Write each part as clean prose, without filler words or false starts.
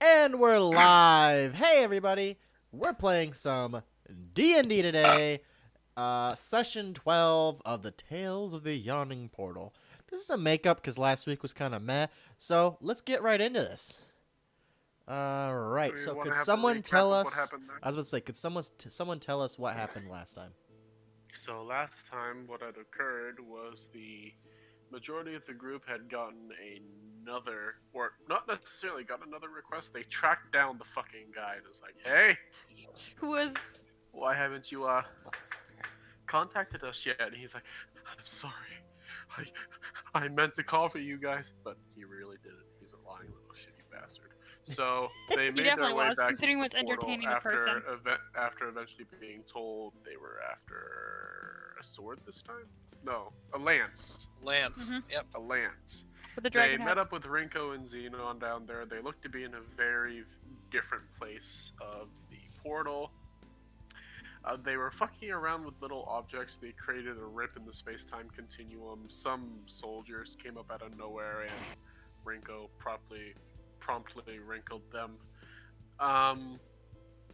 And we're live. Hey everybody, we're playing some D&D today. Session 12 of the Tales of the Yawning Portal. This is a makeup because last week was kind of meh. So let's get right into this. Alright, so could someone tell us... I was about to say, could someone tell us what happened last time? So last time what had occurred was the majority of the group had gotten another, or not necessarily gotten another request, they tracked down the fucking guy and was like, hey, Who was... why haven't you contacted us yet? And he's like, I'm sorry, I meant to call for you guys, but he really didn't. He's a lying little shitty bastard. So they made their definitely way was, back considering to what's the portal entertaining the person. after eventually being told they were after a sword this time. No, a lance. Lance. Mhm. Yep. A lance. With the They dragon met head. up with Rinko and Xenon down there. They looked to be in a very different place of the portal. They were fucking around with little objects. They created a rip in the space-time continuum. Some soldiers came up out of nowhere, and Rinko promptly wrinkled them.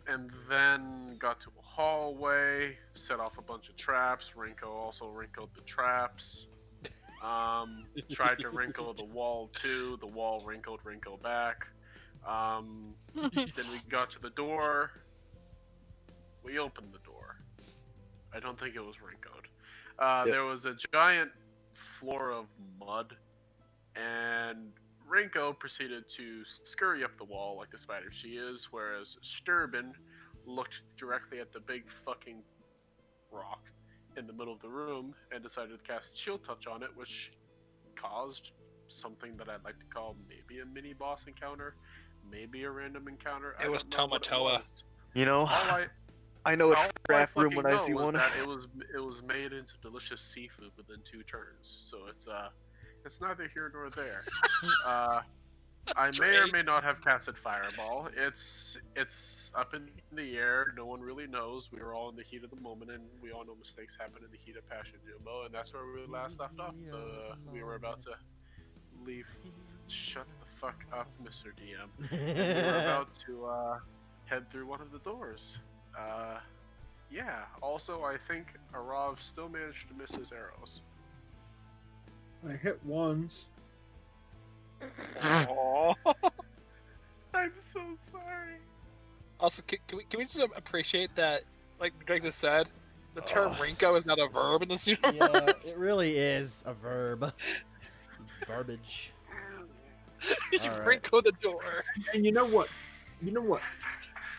And then got to a hallway, set off a bunch of traps. Rinko also wrinkled the traps. Tried to wrinkle the wall too. The wall wrinkled Rinko back. Then we got to the door. We opened the door. I don't think it was wrinkled. There was a giant floor of mud, and Rinko proceeded to scurry up the wall like the spider she is, whereas Sturban looked directly at the big fucking rock in the middle of the room and decided to cast Shield Touch on it, which caused something that I'd like to call maybe a mini boss encounter, maybe a random encounter. It was Tomatoa. You know, All I know all it's draft I room when I fucking see know was one. that it was made into delicious seafood within 2 turns, so it's neither here nor there. I may or may not have casted Fireball. It's up in the air. No one really knows. We were all in the heat of the moment, and we all know mistakes happen in the heat of passion, Jumbo. And that's where we last left off. We were about to leave. Shut the fuck up, Mr. DM. And we were about to head through one of the doors. Yeah. Also, I think Arav still managed to miss his arrows. I hit once. Aww. I'm so sorry. Also, can we just appreciate that, like Greg just said, the term Rinko is not a verb in this universe? Yeah, it really is a verb. Garbage. You Alright. Rinko the door. And you know what?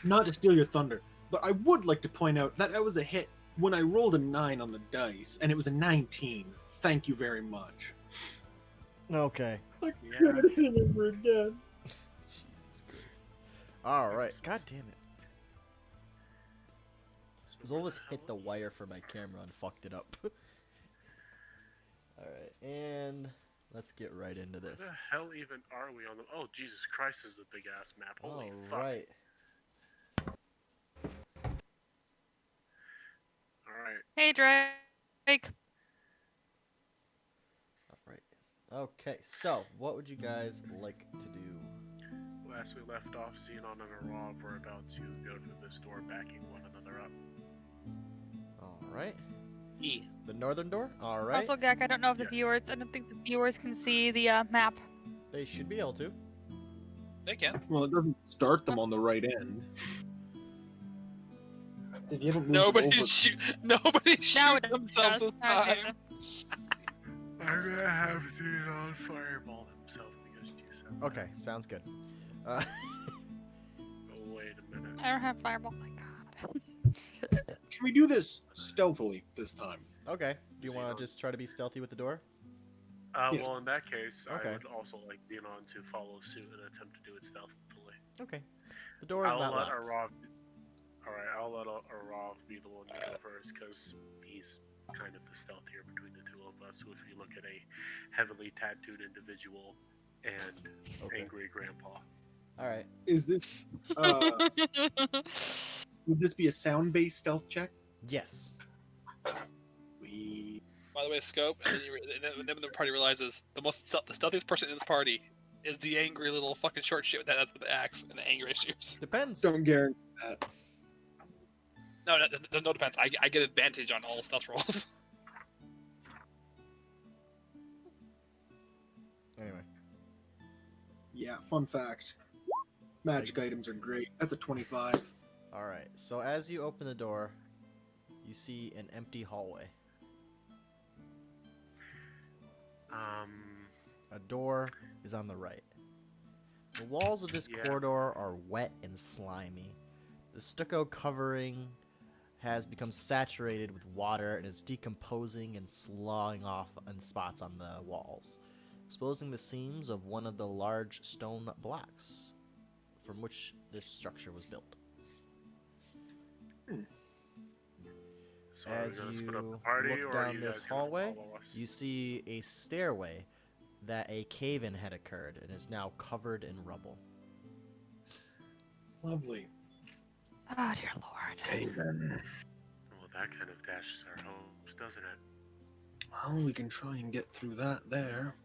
Not to steal your thunder, but I would like to point out that was a hit when I rolled a 9 on the dice, and it was a 19. Thank you very much. Okay. I can't hit him again. Jesus Christ. Alright, god damn it. Zolvis hit the wire for my camera and fucked it up. Alright, and let's get right into this. Where the hell even are we on the... Oh, Jesus Christ, this is a big ass map. Holy fuck. Alright. Alright. Hey, Drake. Alright. Okay, so what would you guys like to do? Last we left off, Xenon and Arav were about to go through this door, backing one another up. Alright. E. The northern door? Alright. Also, Gak, I don't know if the Yes. viewers... I don't think the viewers can see the map. They should be able to. They can. Well, it doesn't start them on the right end. If you haven't moved Nobody over... shoot Now themselves it this does. time. I'm gonna have Xenon fireball himself because you said that. Okay, sounds good. Oh, wait a minute. I don't have fireball. My God. Can we do this stealthily this time? Okay. Do you want Xenon. to just try to be stealthy with the door? Yes. Well, in that case, Okay. I would also like Xenon to follow suit and attempt to do it stealthily. Okay. The door is I'll not let locked. Alright, I'll let Arav be the one to go first, because he's kind of the stealthier between the two of us. So if you look at a heavily tattooed individual and Okay. angry grandpa. Alright. Is this... would this be a sound-based stealth check? Yes. We... By the way, scope, and then the party realizes the stealthiest person in this party is the angry little fucking short shit with the axe and the anger issues. Depends. Don't guarantee that. No, there's no defense. I get advantage on all stealth rolls. Anyway. Yeah, fun fact. Magic items are great. That's a 25. All right. So as you open the door, you see an empty hallway. A door is on the right. The walls of this Yeah. corridor are wet and slimy. The stucco covering has become saturated with water and is decomposing and sloughing off in spots on the walls, exposing the seams of one of the large stone blocks from which this structure was built. So are we As gonna you split up the party, look or are down you this guys gonna hallway, follow us? you see a stairway that a cave-in had occurred and is now covered in rubble. Lovely. Oh dear lord. Okay then. Well, that kind of dashes our hopes, doesn't it? Well, we can try and get through that there.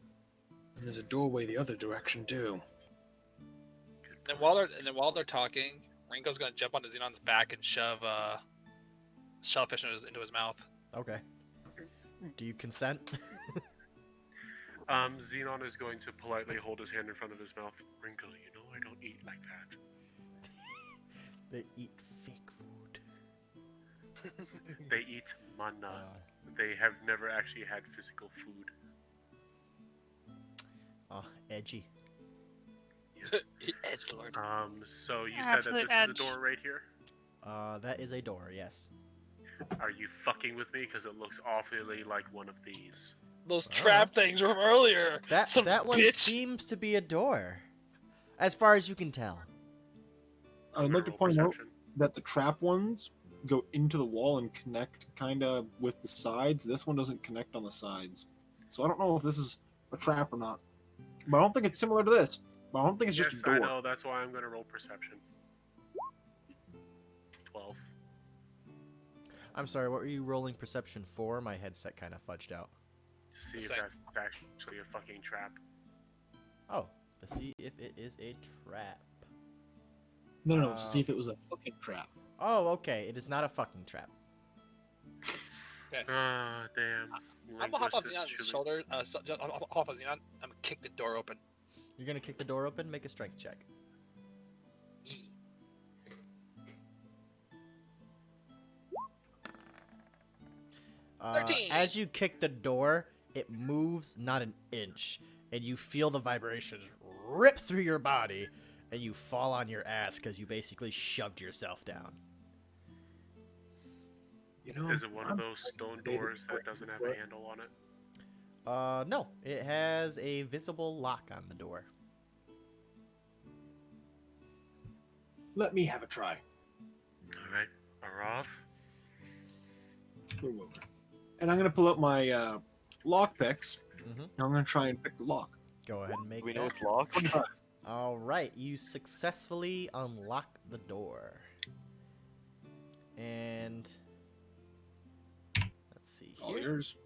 And there's a doorway the other direction too. And while they're talking, Ringo's gonna jump onto Xenon's back and shove shellfish into his mouth. Okay. Do you consent? Xenon is going to politely hold his hand in front of his mouth. Ringo, you know I don't eat like that. They eat fake food. They eat mana. Uh, They have never actually had physical food. edgy. Edgelord. So you said that Absolute this is edge. a door right here? That is a door, yes. Are you fucking with me? Because it looks awfully like one of these. Those Wow. trap things from earlier. That Son of a that one bitch. seems to be a door, as far as you can tell. I would I'm like gonna to roll point out perception. that the trap ones go into the wall and connect kind of with the sides. This one doesn't connect on the sides. So I don't know if this is a trap or not. But I don't think it's similar to this. But I don't think it's Yes, just a I door. know. That's why I'm going to roll perception. 12. I'm sorry, what were you rolling perception for? My headset kind of fudged out. To see It's if like- that's actually a fucking trap. Oh, to see if it is a trap. No, to see if it was a fucking trap. Oh, okay, it is not a fucking trap. Ah, damn. I'm gonna hop on Linguist is Xenon's chewing. shoulder. I'll hop on Xenon. I'm gonna kick the door open. You're gonna kick the door open? Make a strength check. Uh, 13. as you kick the door, it moves not an inch, and you feel the vibrations rip through your body, and you fall on your ass because you basically shoved yourself down. You know, Is it one of I'm those stone maybe doors that doesn't have a handle on it? No, it has a visible lock on the door. Let me have a try. Alright, Arav? Move over. And I'm gonna pull up my lock picks. Mm-hmm. And I'm gonna try and pick the lock. Go ahead and make We know that. it's locked. 25. All right, you successfully unlock the door. And let's see All here. yours.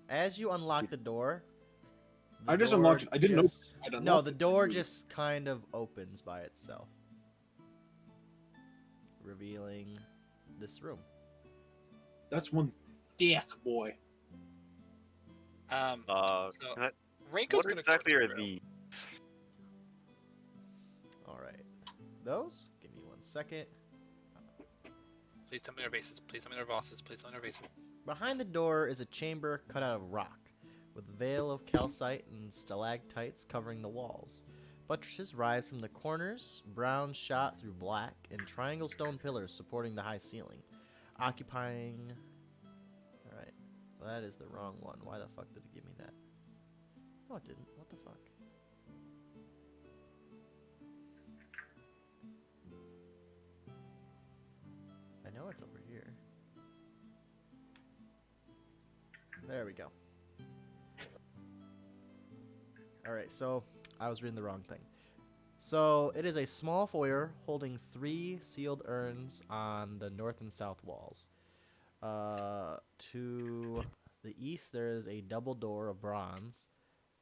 As you unlock the door, I just door unlocked it. I didn't just- open it. I No, unlocked the it. door just kind of opens by itself, revealing this room. That's one thick boy. So Can I- Ringo's what gonna exactly go are through. these? All right, those. Give me 1 second. Please tell me their vases. Please tell me their vases. Please tell me their vases. Behind the door is a chamber cut out of rock, with a veil of calcite and stalactites covering the walls. Buttresses rise from the corners, brown shot through black, and triangle stone pillars supporting the high ceiling, occupying... Alright, well, that is the wrong one. Why the fuck did it give me that? No, it didn't. What the fuck? I know it's over here. There we go. Alright, so I was reading the wrong thing. So it is a small foyer holding 3 sealed urns on the north and south walls. To the east, there is a double door of bronze,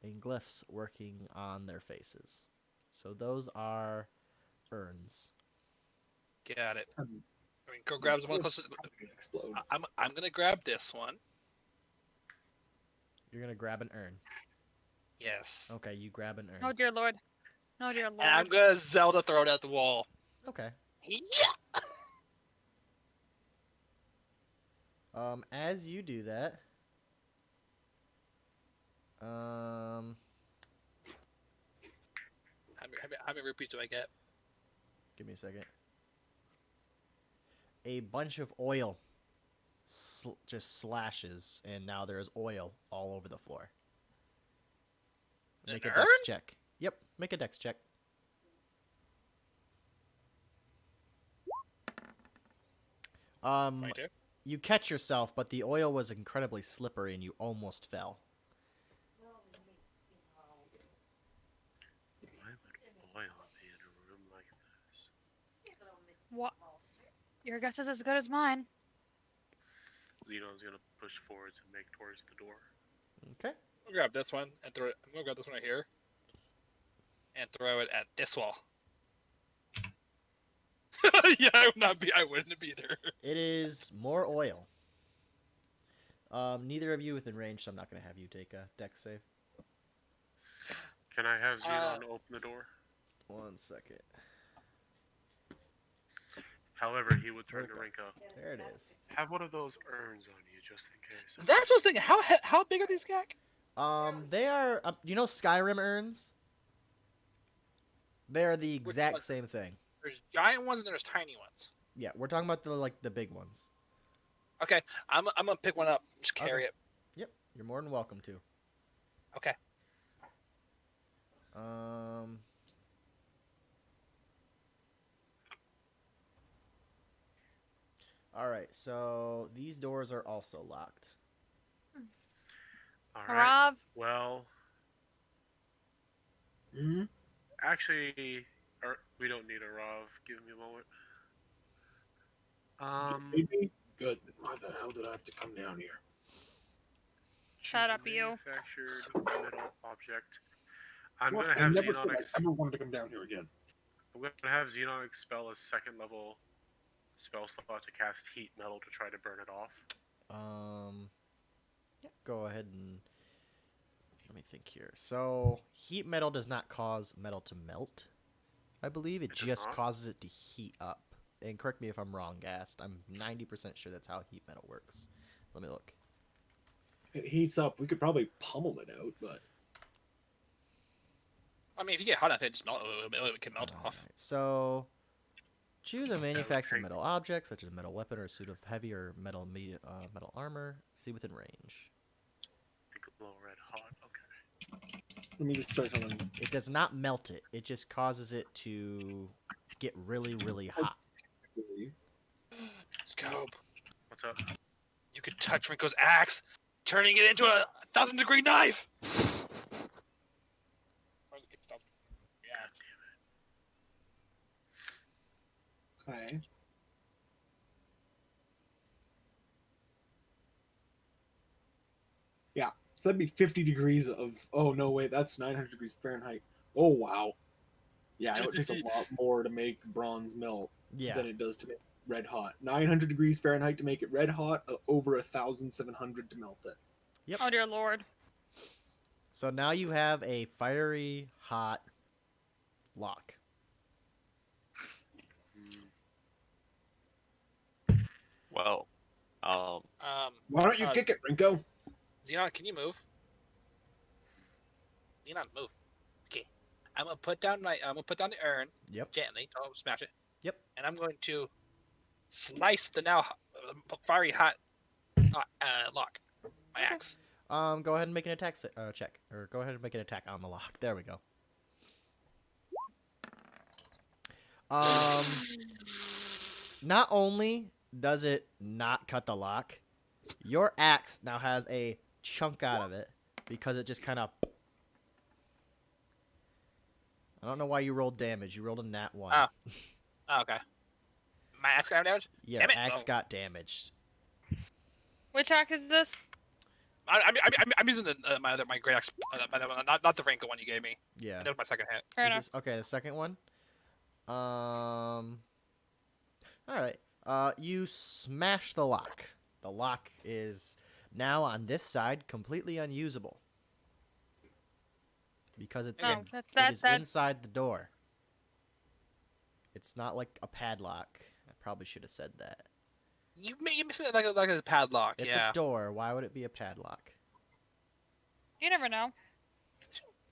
and glyphs working on their faces. So those are urns. Got it. Um, I mean, go grab the one closest. Explode. I'm gonna grab this one. You're gonna grab an urn. Yes. Okay, you grab an urn. Oh dear lord. Oh dear lord. And I'm gonna Zelda throw it at the wall. Okay. Yeah. As you do that, How many rupees do I get? give me a second. A bunch of oil just slashes, and now there's oil all over the floor. Make An a dex urn? check. Yep, make a dex check. Um, 22. you catch yourself, but the oil was incredibly slippery, and you almost fell. Why would oil be in a room like this? What? Your guess is as good as mine. Xenon's gonna push forwards and make towards the door. Okay. I'll grab this one and throw it. I'm gonna grab this one right here and throw it at this wall. Yeah, I would not be. I wouldn't be there. It is more oil. Neither of you within range, so I'm not going to have you take a dex save. Can I have Xenon open the door? 1 second. However, he would turn to Okay. Rinko. There it is. Have one of those urns on you just in case. That's what I was thinking. How big are these guys? They are, you know Skyrim urns? They are the exact one? same thing. There's giant ones and there's tiny ones. Yeah, we're talking about the big ones. Okay, I'm gonna pick one up. Just carry Okay. it. Yep, you're more than welcome to. Okay. All right, so these doors are also locked. All right. Rob, Well, Hmm? actually, we don't need a Rav. Give me a moment. Maybe? Good. Why the hell did I have to come down here? shut choose a up, you. Manufactured metal object. I'm What? gonna I have never Xenon. said I ever wanted to come down here again. I'm gonna have Xenon expel a second level spell slot to cast heat metal to try to burn it off. Yeah, go ahead and let me think here. So, heat metal does not cause metal to melt. I believe it It does just not? causes it to heat up. And correct me if I'm wrong, Gast. I'm 90% sure that's how heat metal works. Let me look. It heats up. We could probably pummel it out, but I mean, if you get hot enough, it just melt. It can melt off. Alright, so, choose a would manufactured take- metal object, such as a metal weapon or a suit of heavy or metal metal armor. See within range. Think a little red hot. Okay. let me just try something. It does not melt it. It just causes it to get really, really hot. Scope. What's up? You could touch Rinko's axe, turning it into a 1,000-degree knife. Okay. Yeah, so that'd be 50 degrees of. Oh no, wait, that's 900 degrees Fahrenheit. Oh wow. Yeah, it takes a lot more to make bronze melt Yeah. than it does to make red hot. 900 degrees Fahrenheit to make it red hot. Over 1,700 to melt it. Yep. Oh dear lord. So now you have a fiery hot lock. Well, Why don't you Uh, kick it, Rinko? Xenon, can you move? Xenon, move. Okay. I'm gonna put down the urn Yep. gently. Don't smash it. Yep. And I'm going to slice the now fiery hot lock. My Okay. axe. Go ahead and make an attack check, or go ahead and make an attack on the lock. There we go. Not only does it not cut the lock, your axe now has a chunk out of it because it just kind of. I don't know why you rolled damage. You rolled a nat 1. Ah. Oh, okay. My axe got damaged? Yeah, Damn it. axe Oh. got damaged. Which act is this? I'm using my great axe, not the Rinko one you gave me. Yeah. That was my second hit. Fair Is enough. this okay? The second one. All right. You smash the lock. The lock is now on this side completely unusable because it's Oh, it that's is that. inside the door. It's not like a padlock. I probably should have said that. You mentioned it like a padlock. It's Yeah. a door. Why would it be a padlock? You never know.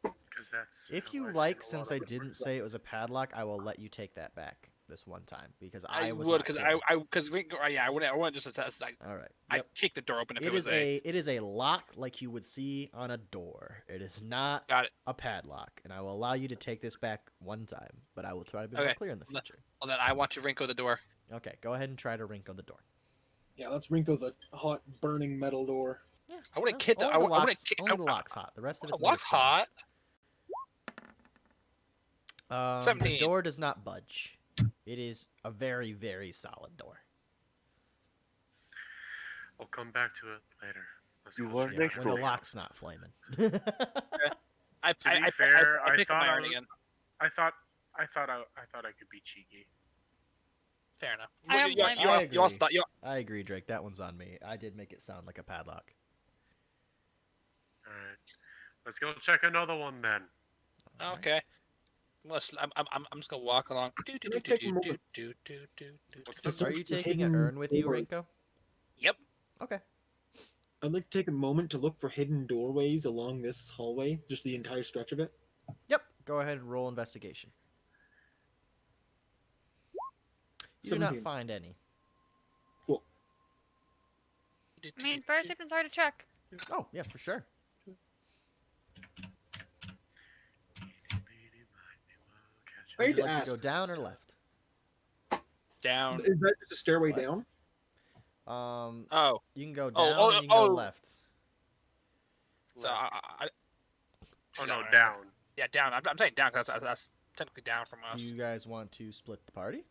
Because that's. If how you I've like, seen a lot since of I them. didn't say it was a padlock, I will let you take that back this one time because I I was would not because kidding. I wouldn't just assess like All right. I'd Yep. kick the door open if it It was is it is a lock like you would see on a door. It is not got it. a padlock, and I will allow you to take this back one time, but I will try to be more Okay. clear in the Le- future. Well then I want to Rinko the door. Okay, go ahead and try to wrinkle the door. Yeah, let's wrinkle the hot, burning metal door. Yeah, I wouldn't kick the. only I the wouldn't lock's, kick. only the lock's hot. The rest of it's made of What's stone. hot? The 17. door does not budge. It is a very, very solid door. I'll come back to it later. Let's You go want check next it When the out. lock's not flaming. To be fair, I picked thought my I iron was- again. I thought I could be cheeky. Fair enough. I have mine. You also thought I agree, Drake. That one's on me. I did make it sound like a padlock. All right, let's go check another one then. All right. okay. I'm just gonna walk along. Let's take a moment. What's Just up? Are look you for taking an hidden urn with you, doorways. Rinko? Yep. Okay. I'd like to take a moment to look for hidden doorways along this hallway, just the entire stretch of it. Yep. Go ahead and roll investigation. You do not 17. find any. Cool. I mean, first it's hard to check. Oh, yeah, for sure. I Would need you to like ask. to go down or left? Down. Is that just a stairway Left. down? Oh. You can go Oh, down oh, and you can go oh. left. So Oh no, Sorry. down. yeah, down. I'm saying down because that's technically down from Do us. you guys want to split the party?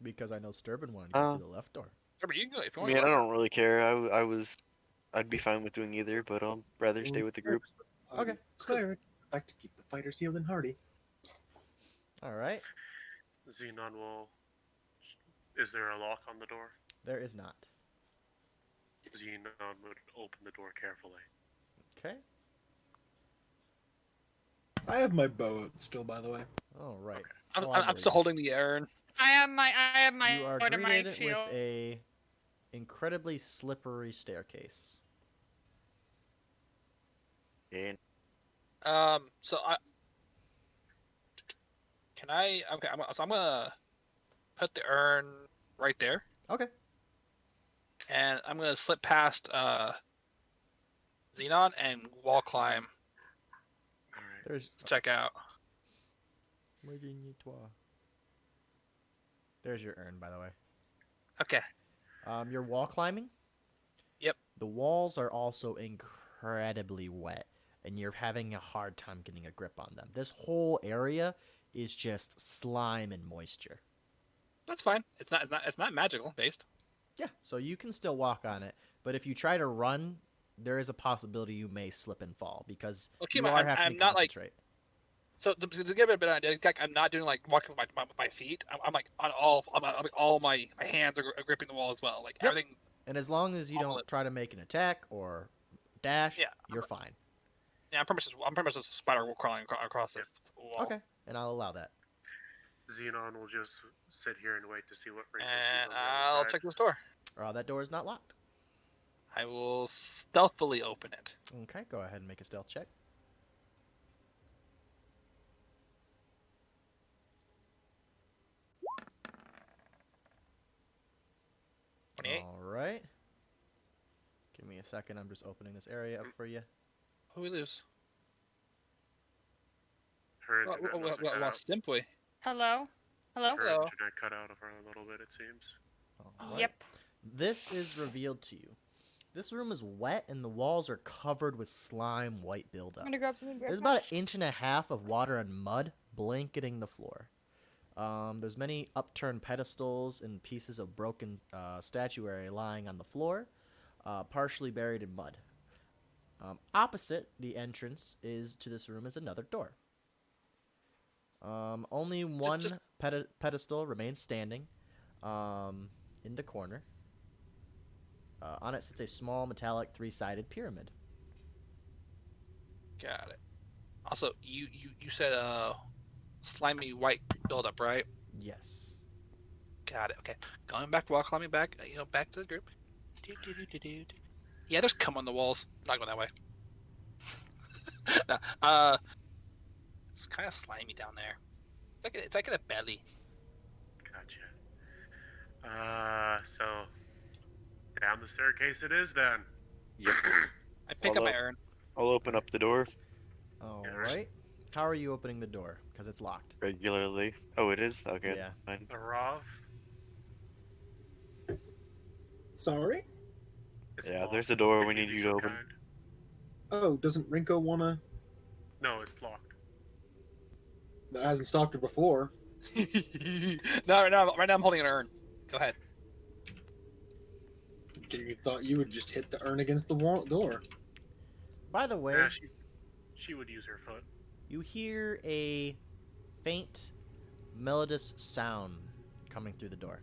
Because I know Sturban wanted to go through the left door. Remember, you can go if you I want. mean, I don't really care. I'd be fine with doing either, but I'll rather stay with the group. Okay. Squared. Like to keep the fighters healed and hardy. All right. Xenon will. Is there a lock on the door? There is not. Xenon would open the door carefully. Okay. I have my bow out still, by the way. All right. Okay. I'm still holding the urn. I have my You are sword and my greeted shield. with a incredibly slippery staircase. And So can I? Okay, so I'm gonna put the urn right there, Okay. and I'm gonna slip past Xenon and wall climb All right. There's to check out. There's your urn, by the way. Okay. You're wall climbing? Yep. The walls are also incredibly wet, and you're having a hard time getting a grip on them. This whole area is just slime and moisture. That's fine. It's not magical based. Yeah, so you can still walk on it, but if you try to run, there is a possibility you may slip and fall because Well, keep you in are mind, having I'm to not like concentrate. so to give it a bit of an idea. Like, I'm not doing like walking with my feet. I'm like on all my hands are gripping the wall as well. Like Yep. everything. And as long as you All don't it. try to make an attack or dash, Yeah. you're fine. Yeah, I'm pretty much just spider crawling across this wall. Okay, and I'll allow that. Xenon will just sit here and wait to see what Rinko sees And on the other I'll side. check this door. That door is not locked. I will stealthily open it. Okay, go ahead and make a stealth check. All right. Give me a second. I'm just opening this area up for you. Who we lose? Her internet must have cut out. Simply. Hello? Hello? Her Hello. internet cut out of her a little bit, it seems. All right. Yep. This is revealed to you. This room is wet and the walls are covered with slime white I'm buildup. gonna grab something. There's about 1.5 inches of water and mud blanketing the floor. There's many upturned pedestals and pieces of broken statuary lying on the floor, partially buried in mud. Opposite the entrance is to this room is another door. Only one pedestal remains standing in the corner. On it sits a small metallic three-sided pyramid. Got it. Also, you said slimy white buildup, right? Yes. Got it. Okay. Going back, climbing back, back to the group. Do. Yeah, there's cum on the walls. Not going that way. No, it's kind of slimy down there. It's like in a belly. Gotcha. So down the staircase it is then. Yep. I pick up my Although- urn. I'll open up the door All Yeah. right. How are you opening the door? Because it's locked. regularly. Oh, it is? Okay. Yeah. Fine. Arav. Sorry? It's Yeah, locked. there's a door If we need be you so to open. kind. Oh, doesn't Rinko wanna? No, it's locked. That hasn't stopped her before. No, right now I'm holding an urn. Go ahead. You thought you would just hit the urn against the door. By the way, Yeah, she would use her foot. you hear a faint, melodious sound coming through the door.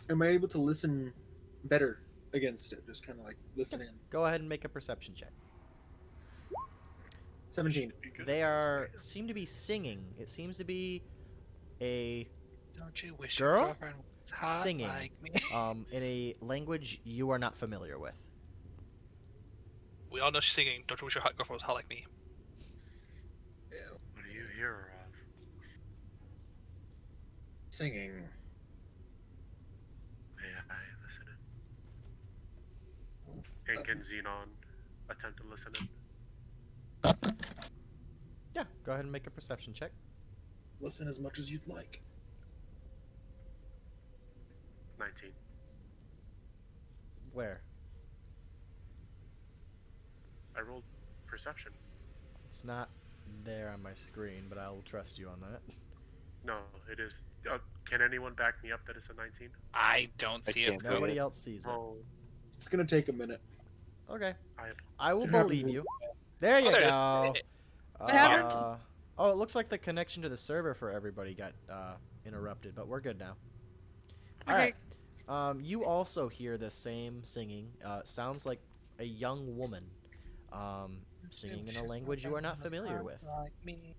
Am I able to listen better against it? Just kind of like listen in. Go ahead and make a perception check. 17. Be good They at this. seem to be singing. It seems to be a Don't you wish Girl? your girlfriend was hot Singing. like me? in a language you are not familiar with. We all know she's singing. Don't you wish your hot girlfriend was hot like me? What do you hear, Arav? Singing. May I listen in? And can Xenon attempt to listen in? Yeah, go ahead and make a perception check. Listen as much as you'd like. 19. Where? I rolled perception. It's not there on my screen, but I'll trust you on that. No, it is. Can anyone back me up that it's a 19? I don't I see can't it. see Nobody it. else sees it. Oh, It's gonna take a minute. Okay. I I will It believe happened. you. There you Oh, there it is. go. What happened? Oh, it looks like the connection to the server for everybody got interrupted, but we're good now. All Okay. right. You also hear the same singing. Sounds like a young woman singing in a language you are not familiar with. Like me.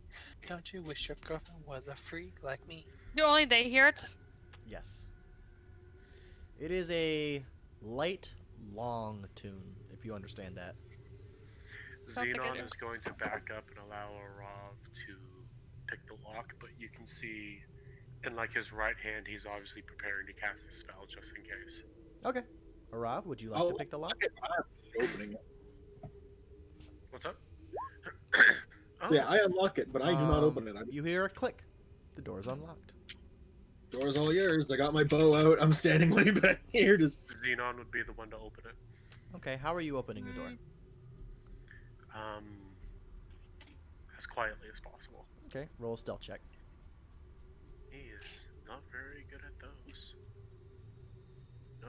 Don't you wish your girlfriend was a freak like me? Do only they hear it? Yes. It is a light, long tune, if you understand that. Don't think I Xenon do. is going to back up and allow Arav to pick the lock, but you can see in like his right hand, he's obviously preparing to cast a spell just in case. Okay. Arav, would you like I'll to pick the lock? Opening it. What's up? Oh, Yeah, I unlock it, but I do not open it. You hear a click. The door's unlocked. Door's all yours. I got my bow out. I'm standing way back here. Just Xenon would be the one to open it. Okay, how are you opening the door? As quietly as possible. Okay, roll a stealth check. He is not very good at those. No,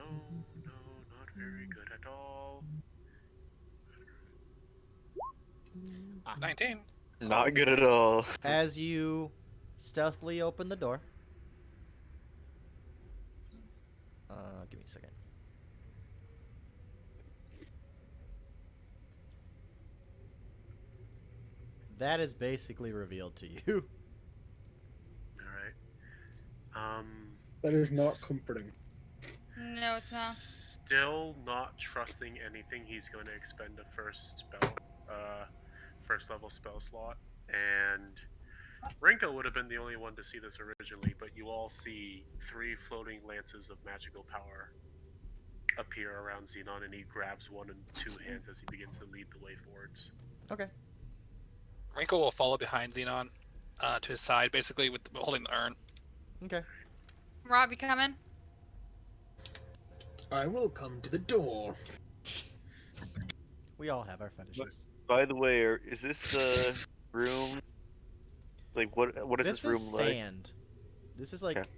not very good at all. 19. Not good at all. As you stealthily open the door. Give me a second. That is basically revealed to you. Alright. that is not comforting. No, it's not. Still not trusting anything. He's going to expend a first level spell slot. And Rinko would have been the only one to see this originally, but you all see 3 floating lances of magical power appear around Xenon, and he grabs one in 2 hands as he begins to lead the way forwards. Okay. Rinko will follow behind Xenon to his side, basically with holding the urn. Okay. Rob, you coming? I will come to the door. We all have our fetishes. By the way, is this room? Like, what is this room is like? sand. This is like Okay.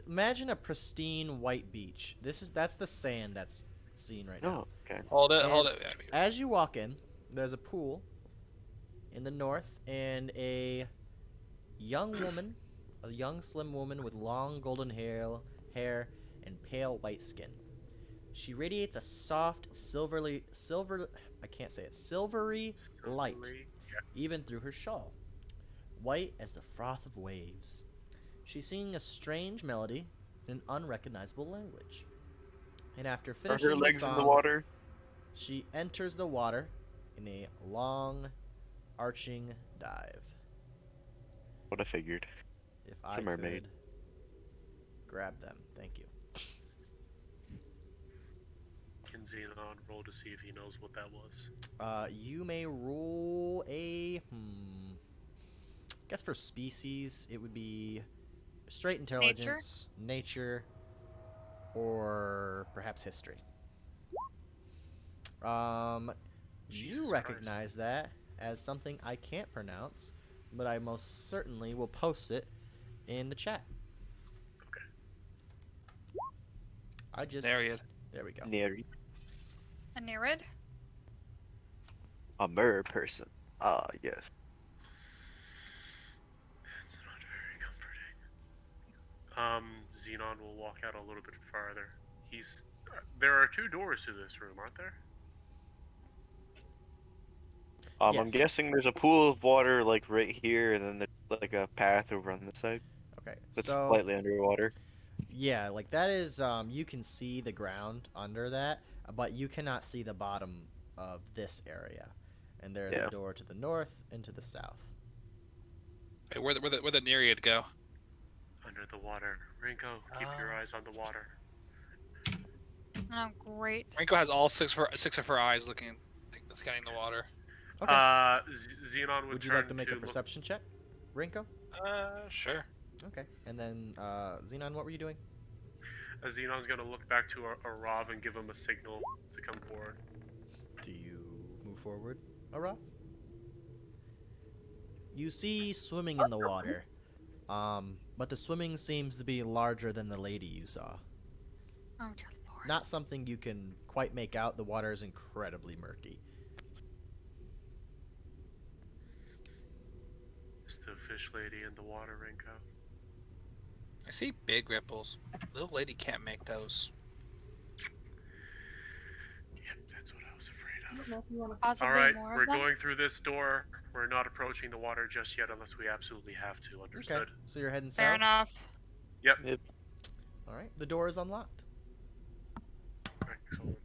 imagine a pristine white beach. That's the sand that's scene right now. Oh, okay. Hold it, And hold it. As you walk in, there's a pool in the north, and a young woman, a young slim woman with long golden hair and pale white skin. She radiates a soft I can't say it, silvery light, Silverly. even through her shawl, white as the froth of waves. She's singing a strange melody in an unrecognizable language. And after Are finishing her the legs in the song, water? she enters the water in a long, arching dive. What I figured. If It's I a mermaid. could grab them, thank you. Can Xenon roll to see if he knows what that was? You may roll a guess for species, it would be straight intelligence, nature, or perhaps history. You Jesus recognize that as something I can't pronounce, but I most certainly will post it in the chat. Okay. I just There there we go. Neri. A Nerid? A mer person. Ah, yes. It's not very comforting. Xenon will walk out a little bit farther. There are 2 doors to this room, aren't there? I'm Yes. guessing there's a pool of water like right here, and then there's like a path over on this side Okay, that's so slightly underwater. yeah, like that is you can see the ground under that, but you cannot see the bottom of this area. And there is Yeah. a door to the north and to the south. Hey, where the Nereid go? Under the water. Rinko, keep your eyes on the water. Oh, great. Rinko has all six of her eyes scanning the water. Okay. Xenon Would you turn like to make a look- perception check, Rinko? Sure. Okay. And then Xenon, what were you doing? Xenon's gonna look back to Arav and give him a signal to come forward. Do you move forward, Ara? You see swimming in the water, but the swimming seems to be larger than the lady you saw. Oh, dear Lord. Not something you can quite make out. The water is incredibly murky. Is the fish lady in the water, Rinko? I see big ripples. Little lady can't make those. Yep, that's what I was afraid of. Possibly Alright, more we're of them? going through this door. We're not approaching the water just yet unless we absolutely have to. Understood? Okay. So you're heading Fair south. enough. Yep. All right. The door is unlocked. Excellent.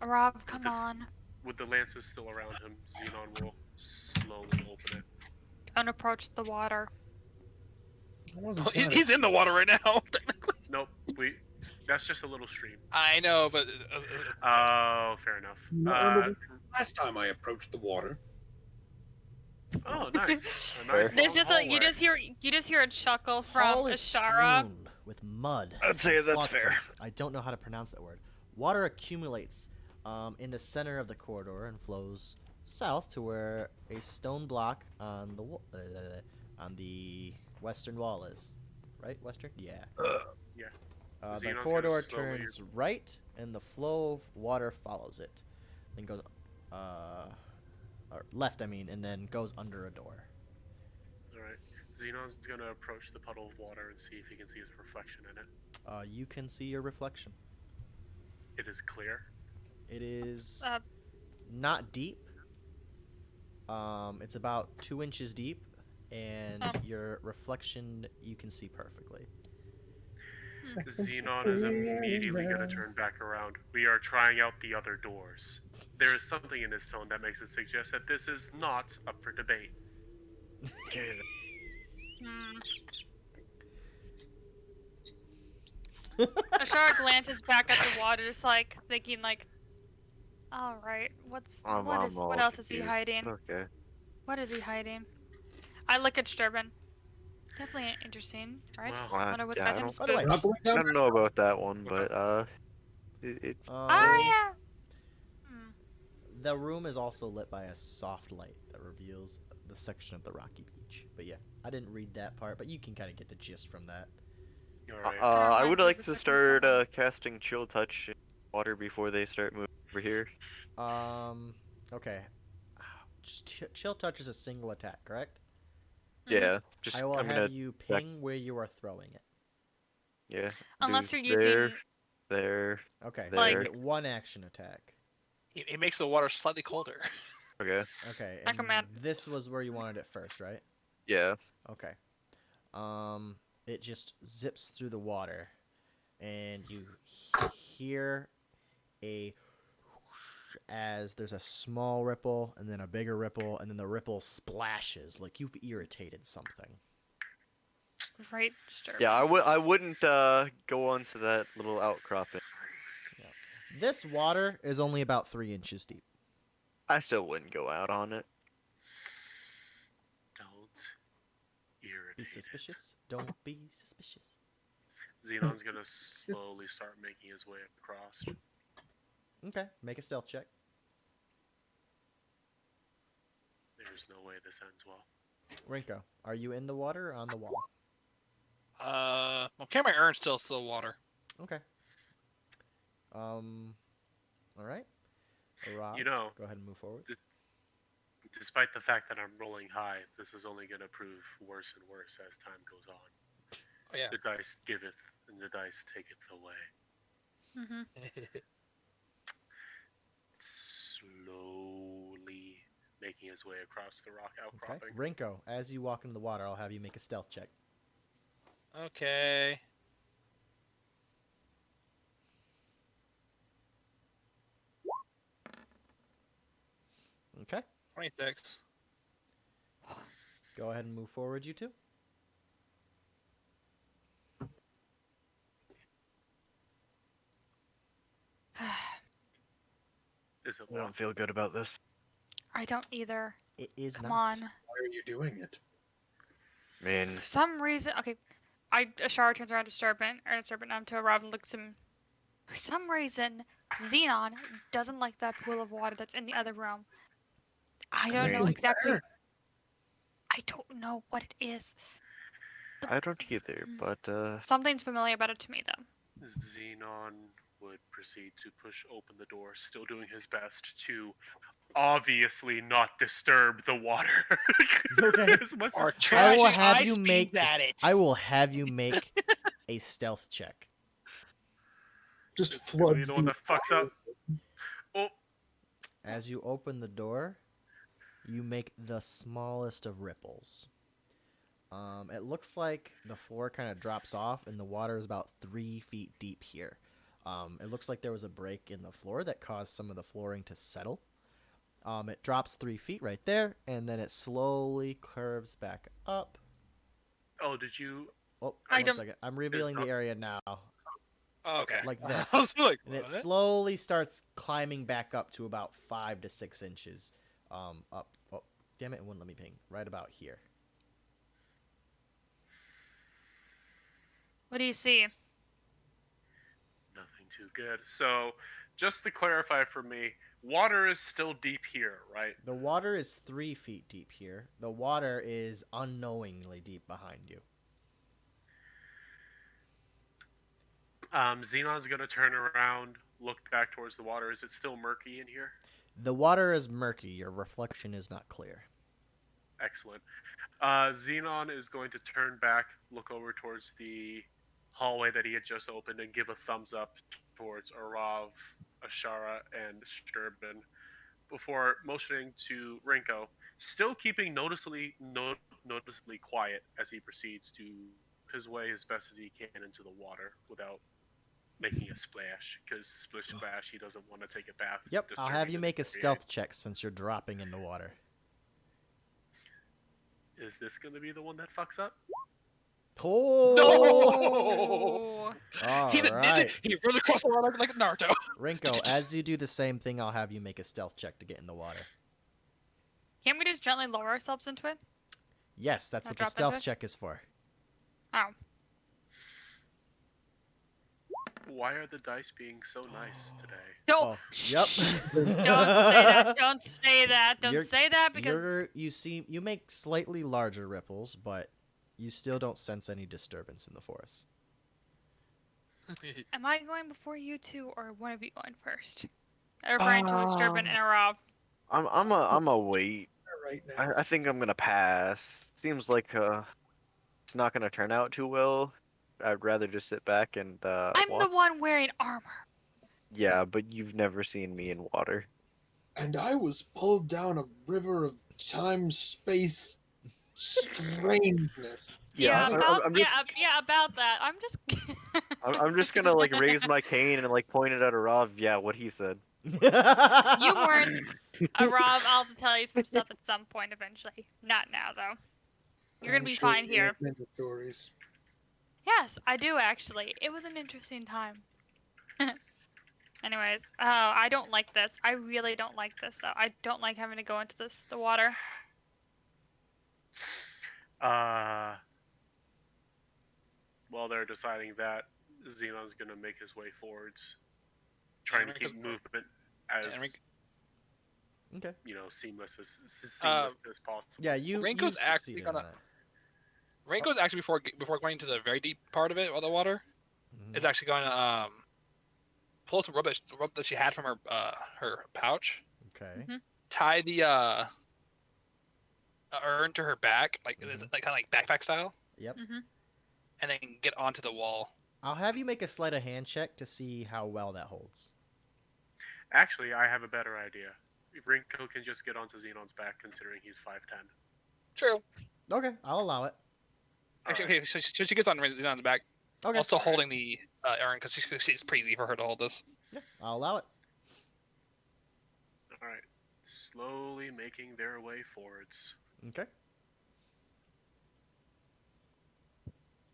Rob, come the f- on. With the lances still around him, Xenon will slowly open it. Don't approach the water. I wasn't Well, trying to- he's in the water right now. Technically. Nope, that's just a little stream. I know, but Oh, fair enough. Remember last time I approached the water. Oh, nice. A Fair. nice There's long just a, you hallway. just hear a chuckle This from hall is Ashara. strewn with mud. I'd say and that's flotsam. fair. I don't know how to pronounce that word. Water accumulates in the center of the corridor and flows south to where a stone block on the western wall is. Right, western? Yeah. Yeah. The Xenon's corridor gonna slowly- turns right, and the flow of water follows it. Then goes, or left, I mean, and then goes under a door. Alright. Xenon's gonna approach the puddle of water and see if he can see his reflection in it. You can see your reflection. It is clear. It is Uh, not deep. It's about 2 inches deep, and Oh. your reflection you can see perfectly. Xenon is immediately gonna turn back around. We are trying out the other doors. There is something in his tone that makes it suggest that this is not up for debate. hmm. Ashara glances back at the water, just like thinking, like, "All right, what all else is he confused. hiding? Okay. What is he hiding?" I look at Sturban. Definitely interesting, right? Well, Wonder what's yeah, got I him don't- By the way, spooked. Not going I down don't know about that one, What's but it's Ah, yeah. Hmm. The room is also lit by a soft light that reveals the section of the rocky beach. But yeah, I didn't read that part, but you can kind of get the gist from that. Alright. I Kinda would reminds me like of a to second start song. casting chill touch in water before they start moving over here? Okay. Just chill touch is a single attack, correct? Mhm. Yeah, just I will I'm have gonna you check. ping where you are throwing it. Yeah, do Unless you're there, using there, Okay, so you there. Like- get one action attack. It makes the water slightly colder. Okay, Okay, Like a and man. this was where you wanted it first, right? yeah. Okay. It just zips through the water, and you hear a whoosh as there's a small ripple, and then a bigger ripple, and then the ripple splashes like you've irritated something. right disturbing. Yeah, I wouldn't go onto that little outcropping. This water is only about 3 inches deep. I still wouldn't go out on it. Don't Be irritate it. suspicious. Don't be suspicious. Xenon's gonna slowly start making his way across. Okay, make a stealth check. There's no way this ends well. Rinko, are you in the water or on the wall? Well, carry my urn still water. Okay. All right. Rob, You know, go ahead and move forward. despite the fact that I'm rolling high, this is only gonna prove worse and worse as time goes on. Oh yeah. The dice giveth, and the dice taketh away. Mm-hmm. Slowly making his way across the rock Okay. outcropping. Rinko, as you walk into the water, I'll have you make a stealth check. Okay. Okay. 26. Go ahead and move forward, you two. Is it I well? don't feel good about this. I don't either. It is Come not. on. Why are you doing it? I mean, For some reason, okay. Ashara turns around to Disturbant, to Rob and looks at him. For some reason, Xenon doesn't like that pool of water that's in the other room. I don't know mean- exactly. I don't know what it is. I don't either, but Something's familiar about it to me, though. Xenon would proceed to push open the door, still doing his best to obviously not disturb the water. Okay. As much Our as- I will tragic have eye you speeds make- at it. I will have you make a stealth check. Just it's gonna be floods the one that fucks up. Oh, As you open the door, you make the smallest of ripples. It looks like the floor kind of drops off, and the water is about 3 feet deep here. It looks like there was a break in the floor that caused some of the flooring to settle. It drops 3 feet right there, and then it slowly curves back up. oh, did you? Oh, I one don't- second. I'm revealing the not- area now. Oh, okay. Like I this. was like, And it what? slowly starts climbing back up to about 5 to 6 inches. Up. Oh, damn it! It wouldn't let me ping. Right about here. What do you see? Nothing too good. So, just to clarify for me, water is still deep here, right? The water is 3 feet deep here. The water is unknowingly deep behind you. Xenon's gonna turn around, look back towards the water. Is it still murky in here? The water is murky. Your reflection is not clear. Excellent. Xenon is going to turn back, look over towards the hallway that he had just opened, and give a thumbs up towards Arav, Ashara, and Sturban before motioning to Rinko, still keeping noticeably quiet as he proceeds to his way as best as he can into the water without making a splash, because splish splash, he doesn't want to take a bath. Yep, I'll have disturbing you the make a area. stealth check since you're dropping into water. Is this going to be the one that fucks up? Oh! All He's a right. ninja. He runs across the water like Naruto. Rinko, as you do the same thing, I'll have you make a stealth check to get in the water. Can't we just gently lower ourselves into it? Yes, that's I'll what the drop into stealth it? check is for. Oh. Why are the dice being so nice today? No. Oh, yep. Don't say that. Don't say that. Don't You're- say that because you make slightly larger ripples, but you still don't sense any disturbance in the forest. Am I going before you two, or one of you going first? I'm referring to Sturban and Arav. I'm a wait. Right now. I think I'm gonna pass. Seems like it's not gonna turn out too well. I'd rather just sit back and I'm watch. the one wearing armor. Yeah, but you've never seen me in water. And I was pulled down a river of time, space, strangeness. Yeah, I'm, about I'm just about that. I'm just. I'm just gonna like raise my cane and like point it at Arav. Yeah, what he said. You weren't. Rob, I'll have to tell you some stuff at some point eventually. Not now, though. You're gonna be fine here. Many stories. Yes, I do actually. It was an interesting time. Anyways, oh, I don't like this. I really don't like this, though. I don't like having to go into the water. While they're deciding that, Xenon's gonna make his way forwards, trying to keep movement as Okay. seamless as possible. Yeah, you. Rinko's you actually succeeded gonna- on that. Ranko's actually before going to the very deep part of it, of the water, Mhm. is actually going to pull some rope that she had from her pouch, Okay. tie the urn to her back, like it's Mhm. like kind of like backpack style, Yep. and then get onto the wall. I'll have you make a sleight of hand check to see how well that holds. Actually, I have a better idea. Rinko can just get onto Xenon's back, considering he's 5'10". True. Okay, I'll allow it. Actually, okay, so she gets on Zenon's back, Okay. also holding the urn because it's pretty easy for her to hold this. Yeah, I'll allow it. All right, slowly making their way forwards. Okay.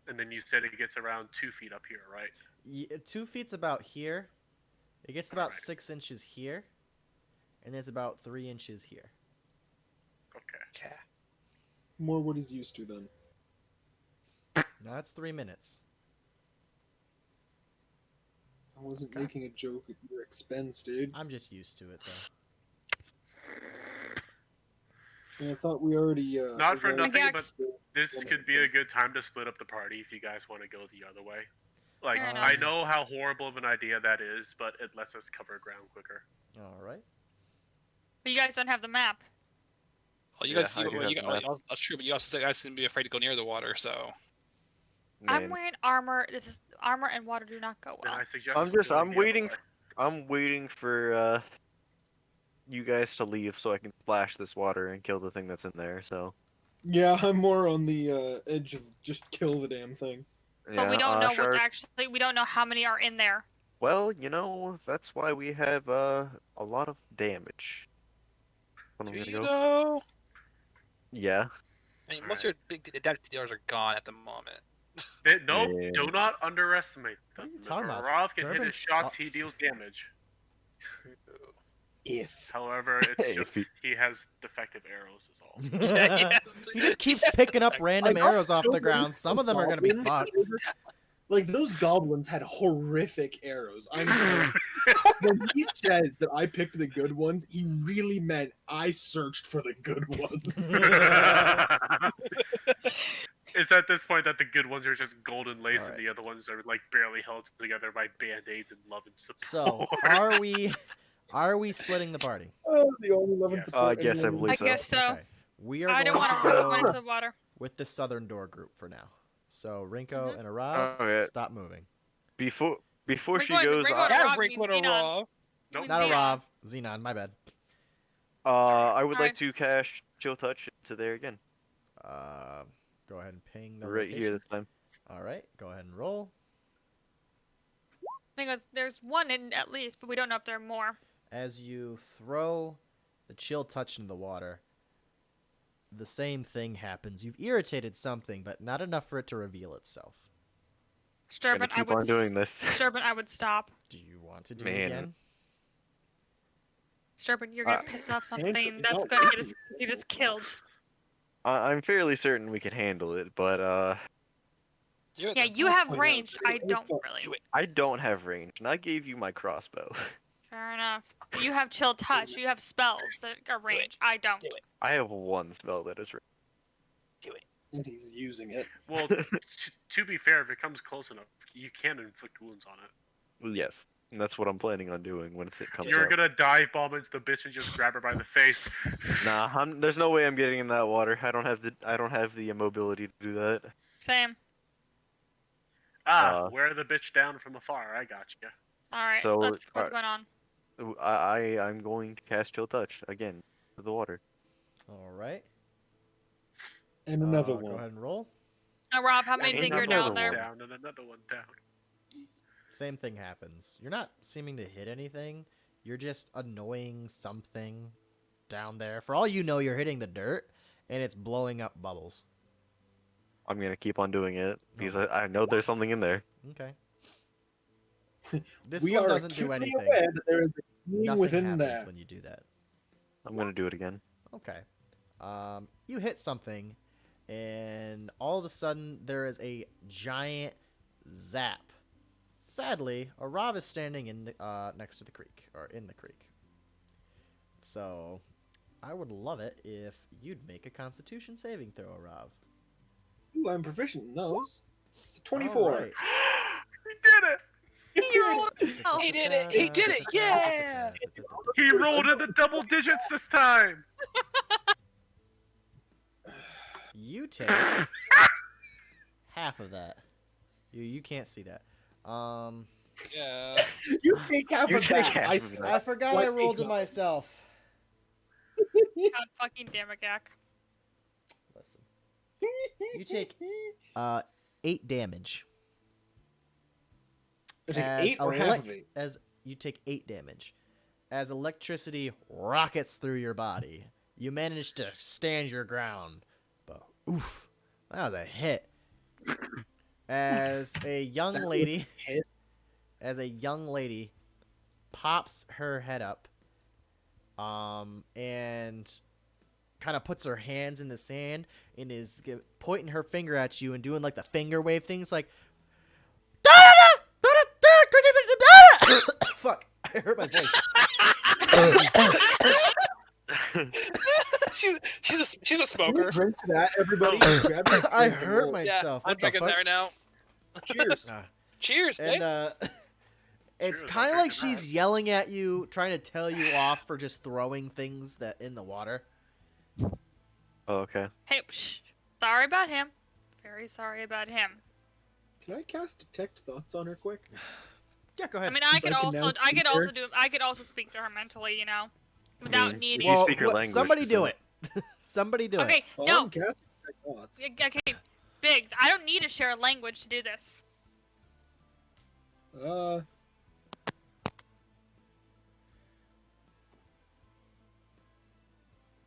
And then you said it gets around 2 feet up here, right? 2 feet's about here. It gets to about Alright. 6 inches here, and it's about 3 inches here. Okay. Okay. More what he's used to then. Now that's 3 minutes. I wasn't Okay. making a joke at your expense, dude. I'm just used to it though. And I thought we already. Not for organized- nothing, Max. but this could be a good time to split up the party if you guys want to go the other way. Like, Fair I enough. know how horrible of an idea that is, but it lets us cover ground quicker. All right. But you guys don't have the map. Well, you Yeah, guys, I do have the map. that's true, but you also guys seem to be afraid to go near the water, so. I'm Man, wearing armor. This is armor and water do not go Then well. I suggest I'm we just go I'm the other waiting way. I'm waiting for you guys to leave so I can splash this water and kill the thing that's in there. So Yeah, I'm more on the edge of just kill the damn thing. But we don't know what's Shark. actually. We don't know how many are in there. Well, that's why we have a lot of damage. When I'm Do gonna you go? know? Yeah. I mean, most of your big adaptive dealers are gone at the moment. No, Yeah. do not underestimate What are them. you If talking about? Arav can hit Sturban his shots, he fucks. deals damage. If. However, it's Hey, just if he has defective arrows is all. He just keeps picking up random I got arrows off so the ground. used Some to of them are gonna be goblins. fucked. Like those goblins had horrific arrows. I'm when he says that I picked the good ones, he really meant I searched for the good ones. It's at this point that the good ones are just golden lace, Alright. and the other ones are like barely held together by band-aids and love and support. So are we splitting the party? The only love and Yes. support. Yes, I anyone- I believe so. guess so. Okay. We are I don't going want to to go go into the water. with the southern door group for now. So Rinko Mhm. and Arav, Okay. stop moving. Before We're she going- goes, we're going I, to- Yeah, Rob break means one of Xenon. raw. Nope. Not Xenon. Arav, Xenon, my bad. I would like Alright. to cast Chill Touch to there again, Go ahead and ping the right location. here this time. All right, go ahead and roll. Because there's one in at least, but we don't know if there are more. As you throw the chill touch into the water, the same thing happens. You've irritated something, but not enough for it to reveal itself. Gonna Sturban, I keep would. on doing this. Sturban, I would stop. Do you want to do Man. it again? Sturban, you're gonna piss off Hank, something it's that's not gonna working. get us killed. I'm fairly certain we can handle it, but Do it Yeah, then. you have I know. range. I don't Fuck. really. Do it. I don't have range, and I gave you my crossbow. Fair enough. You have chill touch. You have spells that are range. I don't. Do it. I have one spell that is range. Do it. And he's using it. Well, to be fair, if it comes close enough, you can inflict wounds on it. Well, yes, and that's what I'm planning on doing when it comes You're up. gonna dive bomb into the bitch and just grab her by the face. Nah, there's no way I'm getting in that water. I don't have the mobility to do that. Same. Wear the bitch down from afar. I got you. All right. So, What's going on? I'm going to cast Chill Touch again to the water. All right. And another Go one. ahead and roll. Now, Rob, how many Ain't think you're another down there? one. Down and another one down. Same thing happens. You're not seeming to hit anything. You're just annoying something down there. For all you know, you're hitting the dirt, and it's blowing up bubbles. I'm gonna keep on doing it because Okay. I know there's something in there. Okay. This We one are doesn't do acutely anything. aware that there is a being Nothing within happens there. when you do that. I'm gonna do it again. Okay. You hit something, and all of a sudden there is a giant zap. Sadly, Arav is standing in the next to the creek, or in the creek. So, I would love it if you'd make a Constitution saving throw, Arav. Ooh, I'm proficient in those. It's a 24. Alright. We did it! He rolled. Oh. He did it! He did it! Yeah! He rolled in the double digits this time. You take half of that. You can't see that. Yeah. You take half You of take that. half of that. I forgot What I rolled to take- myself. God fucking damn it, Gak. Listen. You take 8 damage. I take As 8 or half of 8. As you take 8 damage. As electricity rockets through your body, you manage to stand your ground. But oof, that was a hit. As a young That was lady, a hit. pops her head up, and kind of puts her hands in the sand and is pointing her finger at you and doing like the finger wave things, like. Fuck! I hurt my voice. she's a Can we smoker. drink to that, everybody? Grab your I drink and hurt roll. myself. I'm What the drinking fuck? there now. Cheers. Cheers, And man. it's Cheers, kind of I'm like drinking she's yelling at you, trying to tell you off for just throwing things that in the water. Oh, okay. Hey, psh, sorry about him. Very sorry about him. Can I cast Detect Thoughts on her quick? Yeah, go I ahead. mean, I Since could I can also, now I could speak also her. do, I could also speak to her mentally, you know, without mean, needing. you speak her language, somebody do so- it. Somebody do it. Okay, Oh, no, I'm casting Detect Thoughts. okay, Biggs, I don't need to share a language to do this.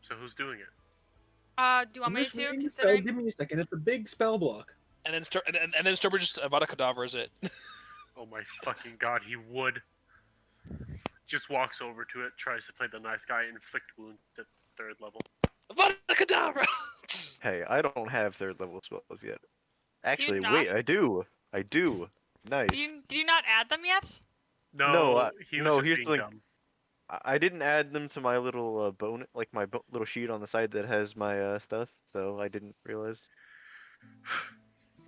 So who's doing it? Do you want I'm me just to? reading the spell. Considering Give me a second. It's a big spell block. And then Sturber just Avada Kedavras it. Oh my fucking god, he would. Just walks over to it, tries to play the nice guy, inflict wounds at 3rd level. Avada Kedavra! Hey, I don't have 3rd level spells yet. Actually, not? wait, I do. I do. Nice. do you not add them yet? No, No, he was no, just here's being the- dumb. I didn't add them to my little like my little sheet on the side that has my stuff, so I didn't realize.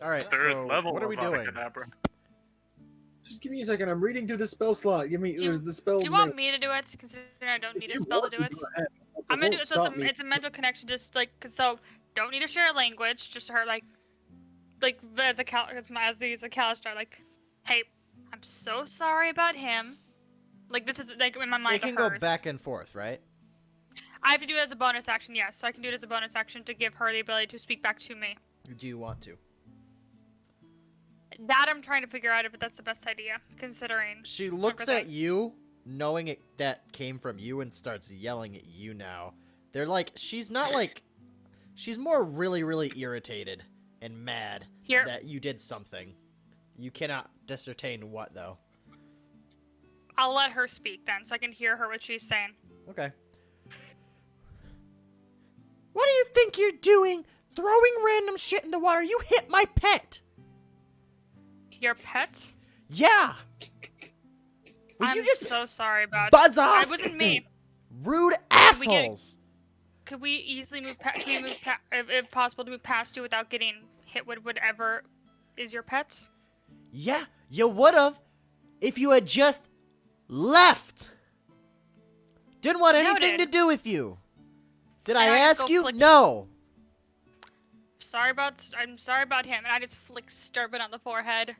All right. 3rd So level. what are we Avada doing? Kedavra. Just give me a second. I'm reading through the spell slot. Give me Do you- the spell. Do you want me to do it? Considering I don't need a spell to do it. I'm gonna do it. So it's a mental connection, just like, cause so don't need to share a language. Just her like as a Callister, like, hey, I'm so sorry about him. Like this is like in my mind. It can to go hers. back and forth, right? I have to do it as a bonus action, yes. So I can do it as a bonus action to give her the ability to speak back to me. Do you want to? That I'm trying to figure out if that's the best idea, considering. She looks at everything. you, knowing it that came from you, and starts yelling at you now. They're like, she's not like, she's more really, really irritated and mad Here. that you did something. You cannot discertain what, though. I'll let her speak then, so I can hear her what she's saying. Okay. What do you think you're doing? Throwing random shit in the water? You hit my pet! Your pet? Yeah! Will I'm you just so sorry about. buzz off? It wasn't me. Rude we get- assholes! could we easily move past? Can we move past? If possible, to move past you without getting hit with whatever is your pets? Yeah, you would've if you had just left. Didn't want anything to Noted. do with you. Did And I I just ask go you? flick- No. I'm sorry about him, and I just flick Sturbin on the forehead.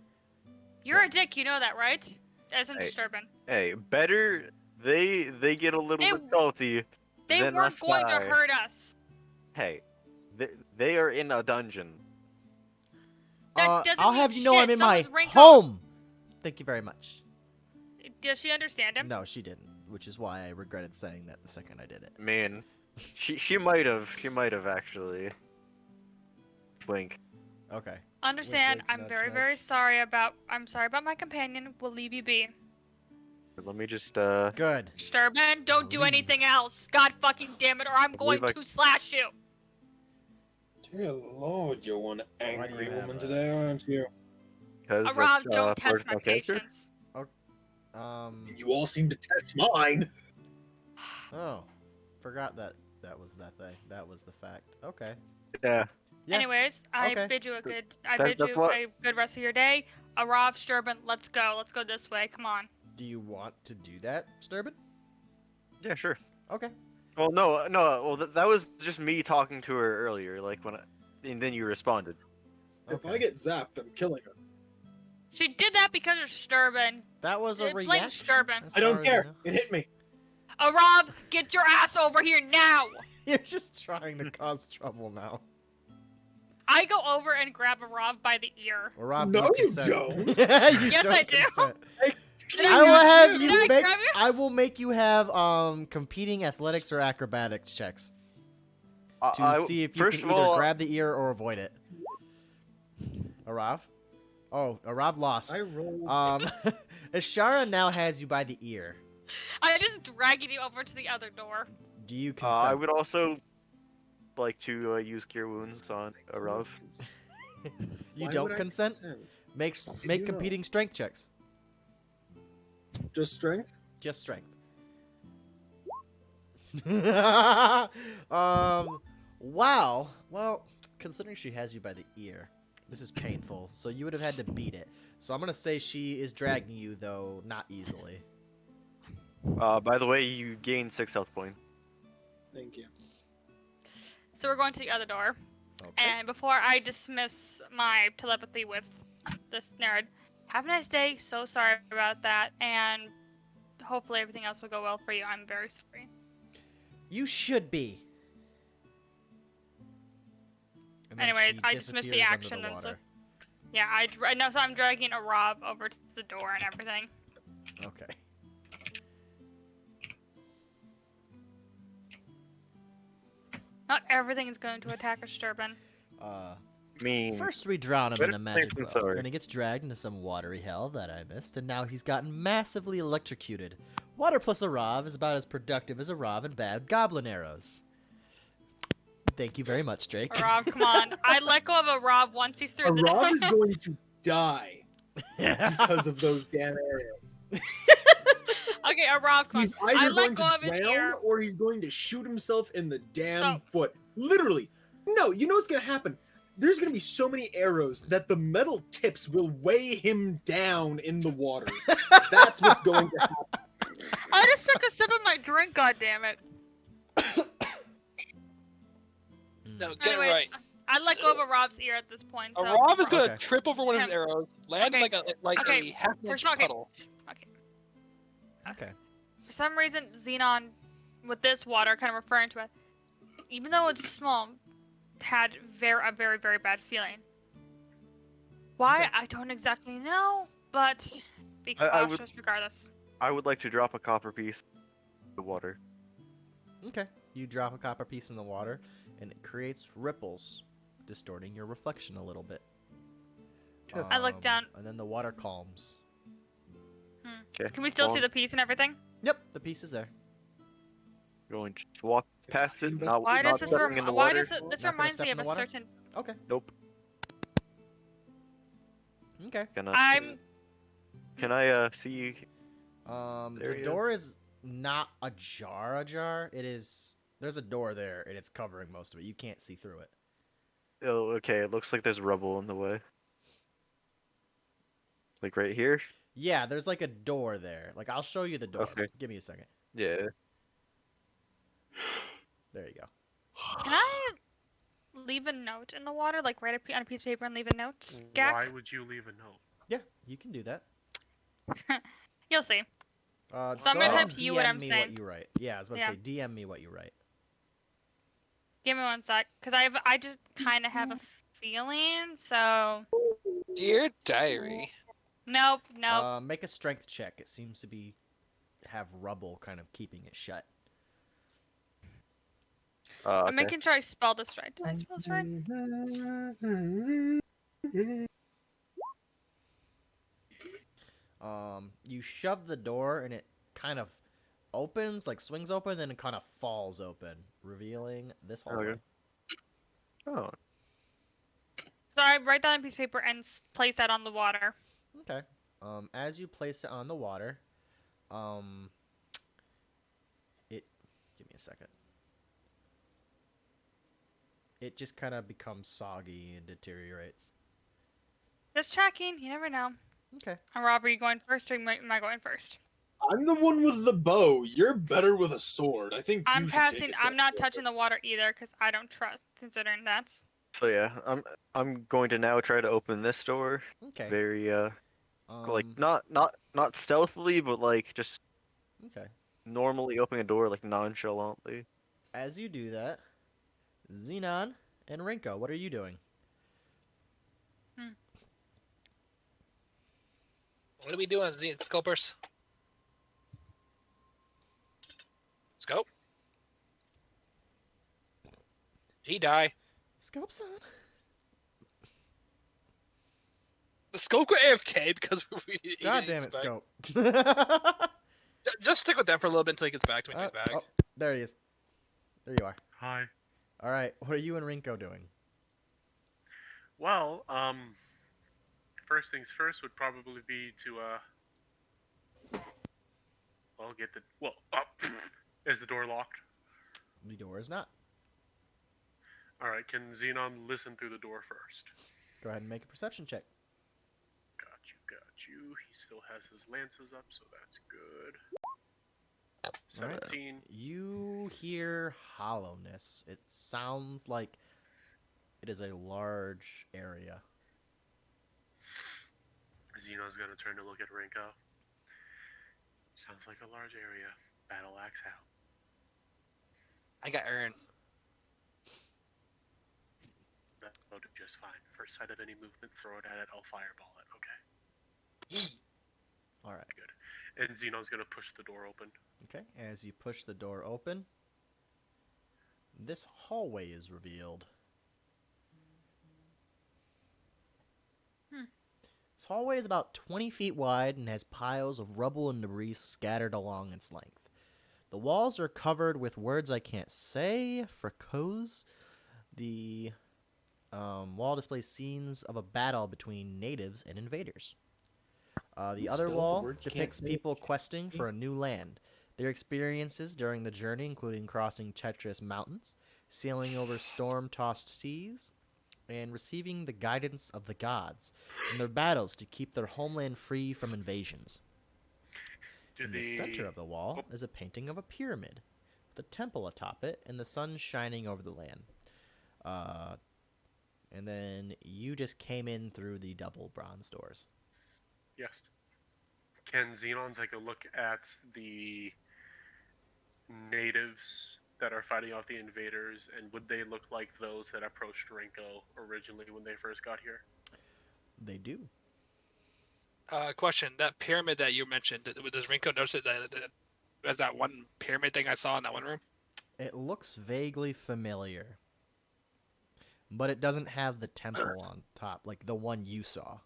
You're a dick, you know that, right? As in Hey. Sturbin. Hey, better they get a little They- bit salty They than weren't us going to die. hurt us. Hey, they are in a dungeon. That doesn't I'll mean have you know I'm shit. in my Someone's Rinko. home. Thank you very much. Does she understand him? No, she didn't, which is why I regretted saying that the second I did it. Man, she might have actually. Blink. Okay. Understand? Wink, wink, I'm nudge, very, nudge. very sorry about. I'm sorry about my companion. We'll leave you be. Let me just Good. Sturbin, don't do Leave. anything else. God fucking damn it, or I'm going believe I- to slash you. Dear Lord, you're one do you angry have woman that? today, aren't you? because Rob, that's don't part test of my character. patience. You all seem to test mine. Oh, forgot that was that thing. That was the fact. Okay. Yeah. Yeah. Anyways, I Okay. bid you a good. That's what- a good rest of your day. Arav, Sturbin, let's go. Let's go this way. Come on. Do you want to do that, Sturbin? Yeah, sure. Okay. Well, no. Well, that was just me talking to her earlier, like and then you responded. If Okay. I get zapped, I'm killing her. She did that because of Sturbin. That was a Blame reaction. Sturbin. as I don't far as I care. know. It hit me. Arav, get your ass over here now. You're just trying to cause trouble now. I go over and grab Arav by the ear. Or Rob, No, you consent. don't. Yeah, you Yes, don't I do. consent. Did I will have Did you I make. grab you? I will make you have competing athletics or acrobatics checks to see if you first can of either all, grab the ear or avoid it. Arav? Oh, Arav lost. I rolled. Ashara now has you by the ear. I just dragging you over to the other door. Do you consent? I would also like to use Cure Wounds on Arav. You Why don't would I consent? Make Did make you know? competing strength checks. Just strength? Just strength. Wow. Well, considering she has you by the ear, this is painful. So you would have had to beat it. So I'm gonna say she is dragging you, though not easily. By the way, you gain 6 health points. Thank you. So we're going to the other door. Okay. And before I dismiss my telepathy with this nerd, have a nice day. So sorry about that. And hopefully everything else will go well for you. I'm very sorry. You should be. And then Anyways, she I dismiss the disappears under action the and so- water. Yeah, no, so I'm dragging a Rob over to the door and everything. Okay. Not everything is going to attack a Sturbin. I mean, First we drown him Better in a safe magic than well, sorry. then he gets dragged into some watery hell that I missed, and now he's gotten massively electrocuted. Water plus a Rav is about as productive as a Rav and bad goblin arrows. Thank you very much, Drake. A Rob, come on. I let go of a Rob once he's through A the Rob is going to die okay, because of those damn arrows. Okay, a Rob, come He's on. I either let going go to of his drown ear. or he's going to shoot himself in the damn So- foot. Literally. No, you know what's going to happen? There's going to be so many arrows that the metal tips will weigh him down in the water. That's what's going to happen. I just took a sip of my drink, goddammit. No, get Anyways, it right. I let go of a Rob's ear at this point. A So Rob is gonna Okay. trip over one of his Him. arrows, land Okay. like Okay. a half-inch First, okay. puddle. okay. for some reason, Xenon, with this water, kind of referring to it, even though it's small, had a very, very bad feeling. Why? Okay. I don't exactly know, but be I would- cautious regardless. I would like to drop a copper piece in the water. Okay. You drop a copper piece in the water, and it creates ripples, distorting your reflection a little bit. I look down. And then the water calms. Okay. Can we still see Well, the piece and everything? Yep, the piece is there. Going to walk past it, not, Why not does this stepping in the why water. does it, this Not gonna reminds step me in of the a water? certain Okay. Nope. Okay. Can I see? The There you go. door is not ajar. It is There's a door there, and it's covering most of it. You can't see through it. Oh, okay. It looks like there's rubble in the way. Like right here. Yeah, there's like a door there. Like I'll show you the door. Okay. Give me a second. Yeah. There you go. Can I leave a note in the water, like write on a piece of paper and leave a note? Why Gak? would you leave a note? Yeah, you can do that. You'll see. So I'm go gonna ahead type and to you what DM I'm me saying. what you write. Yeah, I was about Yeah. to say DM me what you write. Give me one sec, cause I just kind of have a feeling. So Dear diary. nope. Make a strength check. It seems to be have rubble kind of keeping it shut. I'm Okay. making sure I spell this right. Did I spell this right? You shove the door and it kind of opens, like swings open, then it kind of falls open, revealing this hallway. Okay. Oh. So I write that on a piece of paper and place that on the water. Okay. As you place it on the water, it give me a second. It just kind of becomes soggy and deteriorates. Just checking. You never know. Okay. Rob, are you going first or am I going first? I'm the one with the bow. You're better with a sword. I think I'm you should take passing. a step I'm not forward. touching the water either because I don't trust. Considering that. So yeah, I'm going to now try to open this door. Okay. Very like Um. not stealthily, but like just Okay. normally opening a door like nonchalantly. As you do that, Xenon and Rinko, what are you doing? What are we doing, Scopers? Scope? He die. Scope's on. The scope got AFK because we he God didn't damn it, expect- Scope. Just stick with them for a little bit until he gets back to me. Back. Oh, there he is. There you are. Hi. All right, what are you and Rinko doing? Well, first things first would probably be to well, get the is the door locked? The door is not. All right, can Xenon listen through the door first? Go ahead and make a perception check. Got you. He still has his lances up, so that's good. All right. 17. You hear hollowness. It sounds like it is a large area. Xenon's gonna turn to look at Rinko. Sounds like a large area. Battle axe out. I got Aaron. That'll do just fine. First sight of any movement, throw it at it. I'll fireball it. Okay. All right. And Xenon's gonna push the door open. Okay. As you push the door open, this hallway is revealed. This hallway is about 20 feet wide and has piles of rubble and debris scattered along its length. The walls are covered with words I can't say, fracos. The wall displays scenes of a battle between natives and invaders. The other Spell the wall word you can't depicts say. people questing for a new land. Their experiences during the journey, including crossing treacherous mountains, sailing over storm-tossed seas, and receiving the guidance of the gods in their battles to keep their homeland free from invasions. In the center of the wall is a painting of a pyramid, with a temple atop it, and the sun shining over the land. And then you just came in through the double bronze doors. Yes. Can Xenon take a look at the natives that are fighting off the invaders, and would they look like those that approached Rinko originally when they first got here? They do. Question: that pyramid that you mentioned, does Rinko notice it? That one pyramid thing I saw in that one room? It looks vaguely familiar, but it doesn't have the temple on top, like the one you saw.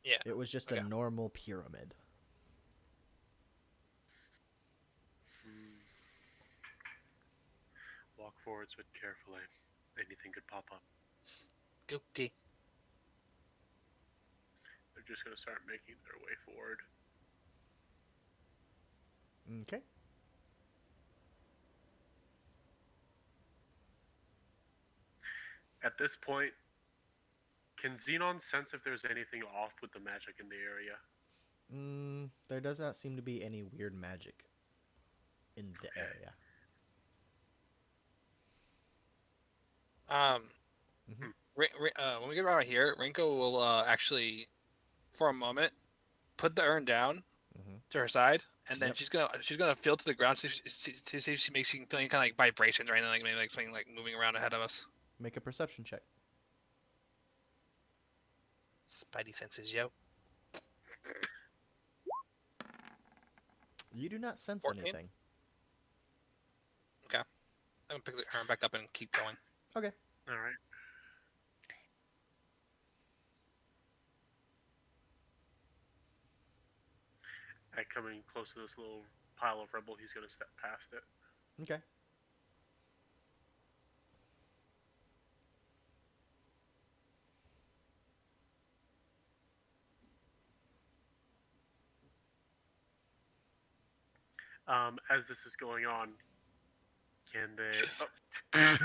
Yeah. It was just a Okay. normal pyramid. Walk forwards but carefully. Anything could pop up. Goopty. They're just gonna start making their way forward. Okay. At this point, can Xenon sense if there's anything off with the magic in the area? There does not seem to be any weird magic in the Okay. area. Mhm. When we get around here, Rinko will actually, for a moment, put the urn down Mhm. to her side, and then Yep. she's gonna feel to the ground to see if she makes you feel any kind of like vibrations or anything, like maybe like something like moving around ahead of us. Make a perception check. Spidey senses, yo. You do not sense 14? anything. I'm gonna pick the urn back up and keep going. Okay. All right. At coming close to this little pile of rubble, he's gonna step past it. Okay. As this is going on, can they? Oh.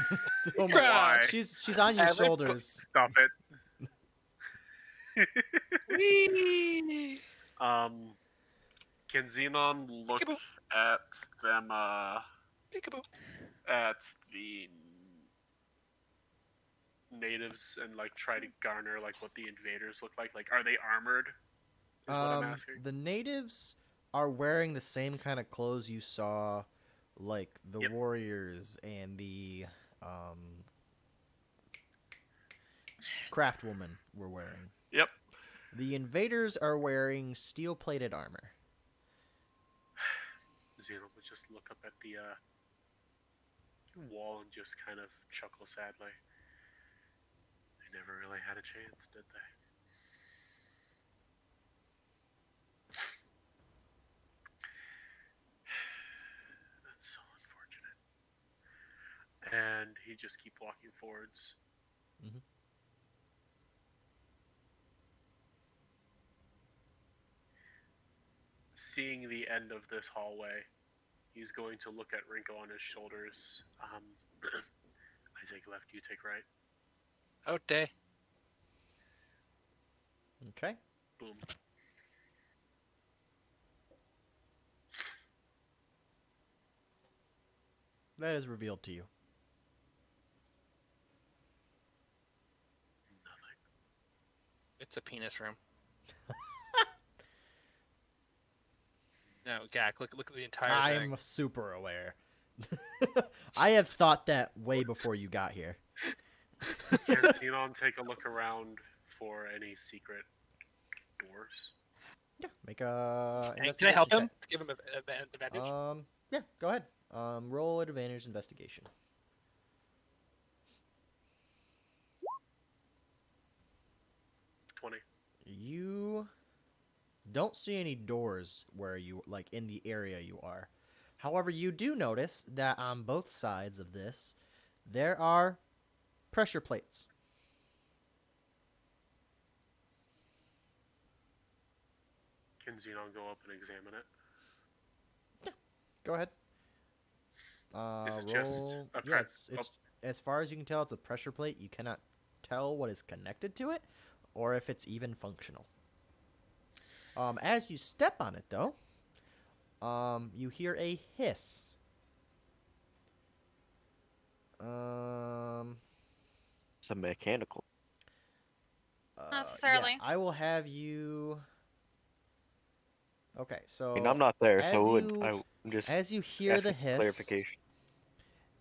Oh my! Why? She's on your Have I put- shoulders. Stop it. Whee! Can Xenon look Peekaboo. at them? Peekaboo. At the natives and like try to garner like what the invaders look like? Like, are they armored? Is what I'm asking. The natives are wearing the same kind of clothes you saw, like the Yep. warriors and the craftwoman were wearing. Yep. The invaders are wearing steel-plated armor. Xenon would just look up at the wall and just kind of chuckle sadly. They never really had a chance, did they? That's so unfortunate. And he just keep walking forwards. Mhm. Seeing the end of this hallway, he's going to look at Rinko on his shoulders. I take left, you take right. Oh, day. Okay. Boom. That is revealed to you. Nothing. It's a penis room. No, Gak, look at the entire thing. I'm super aware. I have thought that way before you got here. Can Xenon take a look around for any secret doors? Yeah. Make a And can I help investigation him? Give him an advantage? check. Yeah. Go ahead. Roll advantage investigation. 20. You don't see any doors where you like in the area you are. However, you do notice that on both sides of this there are pressure plates. Can Xenon go up and examine it? Go ahead. Is it just Roll. a Yeah, it's as far as you can tell, it's a pressure plate. You cannot tell what is connected to it, or if it's even functional. As you step on it, though, you hear a hiss. It's a mechanical. Not necessarily. Yeah, I will have you. Okay, so I mean, I'm not there, as so you- I'm just as you hear the asking for hiss, clarification.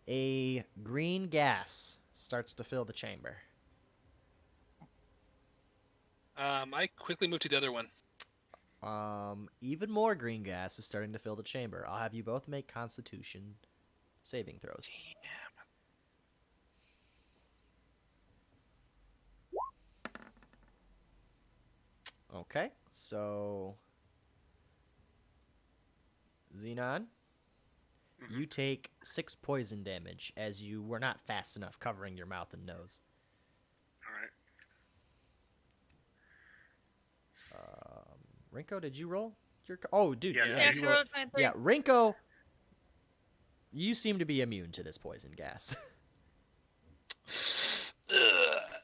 a green gas starts to fill the chamber. I quickly moved to the other one. Even more green gas is starting to fill the chamber. I'll have you both make Constitution saving throws. Okay, so Xenon, Mhm. you take 6 poison damage as you were not fast enough covering your mouth and nose. Alright. Rinko, did you roll? Oh, dude, Yeah. yeah, Yeah, you she rolled- rolled a 23. yeah, Rinko, you seem to be immune to this poison gas.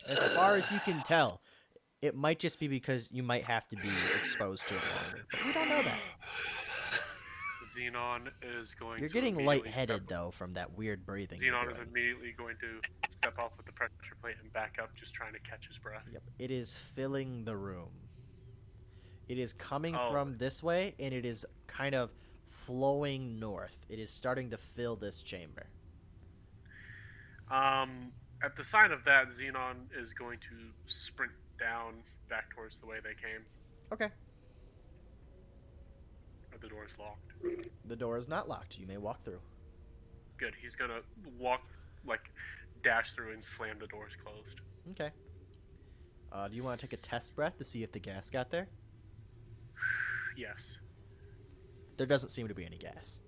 As far as you can tell, it might just be because you might have to be exposed to it longer, but we don't know that. Xenon is going You're to getting immediately lightheaded step. though from that weird breathing you're Xenon is doing. immediately going to step off with the pressure plate and back up, just trying to catch his breath. Yep, it is filling the room. It is coming Oh. from this way, and it is kind of flowing north. It is starting to fill this chamber. At the sign of that, Xenon is going to sprint down back towards the way they came. Okay. But the door's locked. The door is not locked. You may walk through. Good. He's gonna walk, dash through and slam the doors closed. Okay. Do you want to take a test breath to see if the gas got there? Yes. There doesn't seem to be any gas.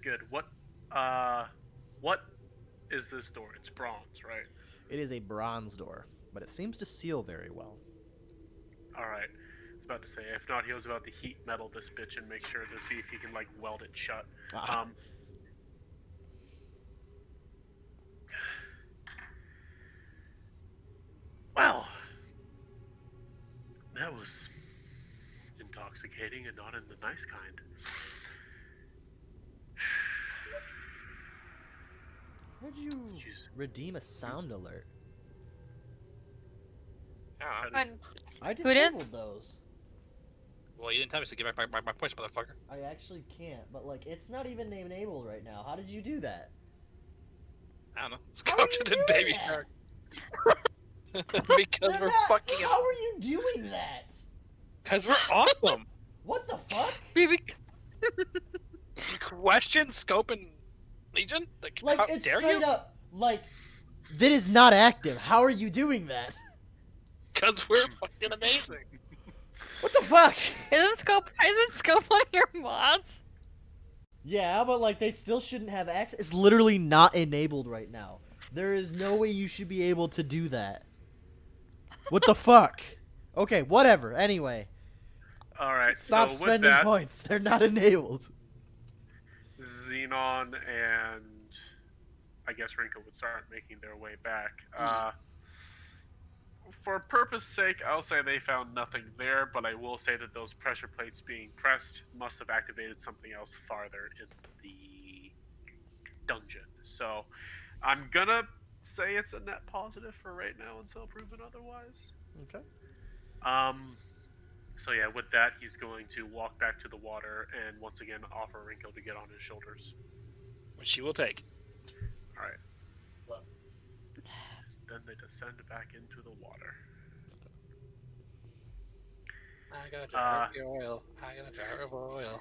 Good. What is this door? It's bronze, right? It is a bronze door, but it seems to seal very well. Alright. I was about to say, if not, he was about to heat metal this bitch and make sure to see if he can, weld it shut. Ah. Well, that was intoxicating and not in the nice kind. Where'd you Jeez. redeem a sound alert? Ah, And I Who did? disabled those. well, you didn't tell me to give back my points, motherfucker. I actually can't, but it's not even enabled right now. How did you do that? I don't know. It's How are you coached doing in Baby that? Shark. Because They're we're not- fucking. How are you doing that? Because we're awesome. What the fuck? BB, Question, Scope, and Legion? How It's dare straight you? up that is not active. How are you doing that? Because we're fucking amazing. What the fuck? isn't scope one of your mods? Yeah, but they still shouldn't have access. It's literally not enabled right now. There is no way you should be able to do that. What the fuck? Okay, whatever. Anyway, Alright, stop so with spending that, points. They're not enabled. Xenon and I guess Rinko would start making their way back. For purpose sake, I'll say they found nothing there, but I will say that those pressure plates being pressed must have activated something else farther in the dungeon. So I'm gonna say it's a net positive for right now until proven otherwise. Okay. So yeah, with that, he's going to walk back to the water and once again offer Rinko to get on his shoulders. Which she will take. All right. Then they descend back into the water. I got a jar of oil. I got a jar of oil.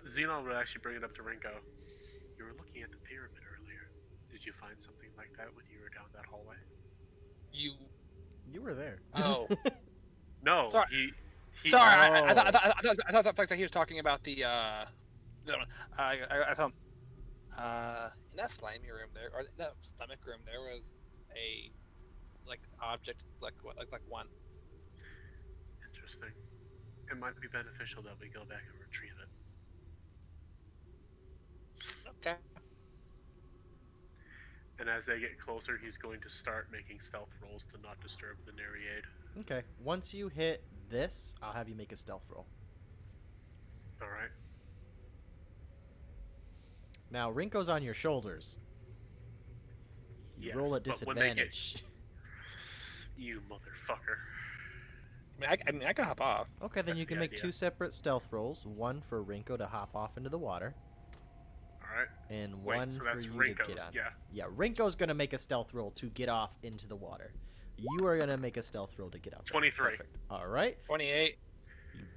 Xenon would actually bring it up to Rinko. You were looking at the pyramid earlier. Did you find something like that when you were down that hallway? You were there. Oh. No. Sorry. He Sorry, Oh. I thought that he was talking about the other one. I thought in that slimy room there, or that stomach room, there was a object like one. Interesting. It might be beneficial that we go back and retrieve it. Okay. And as they get closer, he's going to start making stealth rolls to not disturb the Nereid. Okay. Once you hit this, I'll have you make a stealth roll. All right. Now, Rinko's on your shoulders. You Yes, roll at but when they get- disadvantage. You motherfucker. I mean, I can hop off. Okay, then That's you can the make idea. 2 separate stealth rolls. One for Rinko to hop off into the water, All right. and Wait, one so for that's you Rinko's. to get on. Yeah. Yeah, Rinko's gonna make a stealth roll to get off into the water. You are gonna make a stealth roll to get out. 23. Perfect. All right. 28.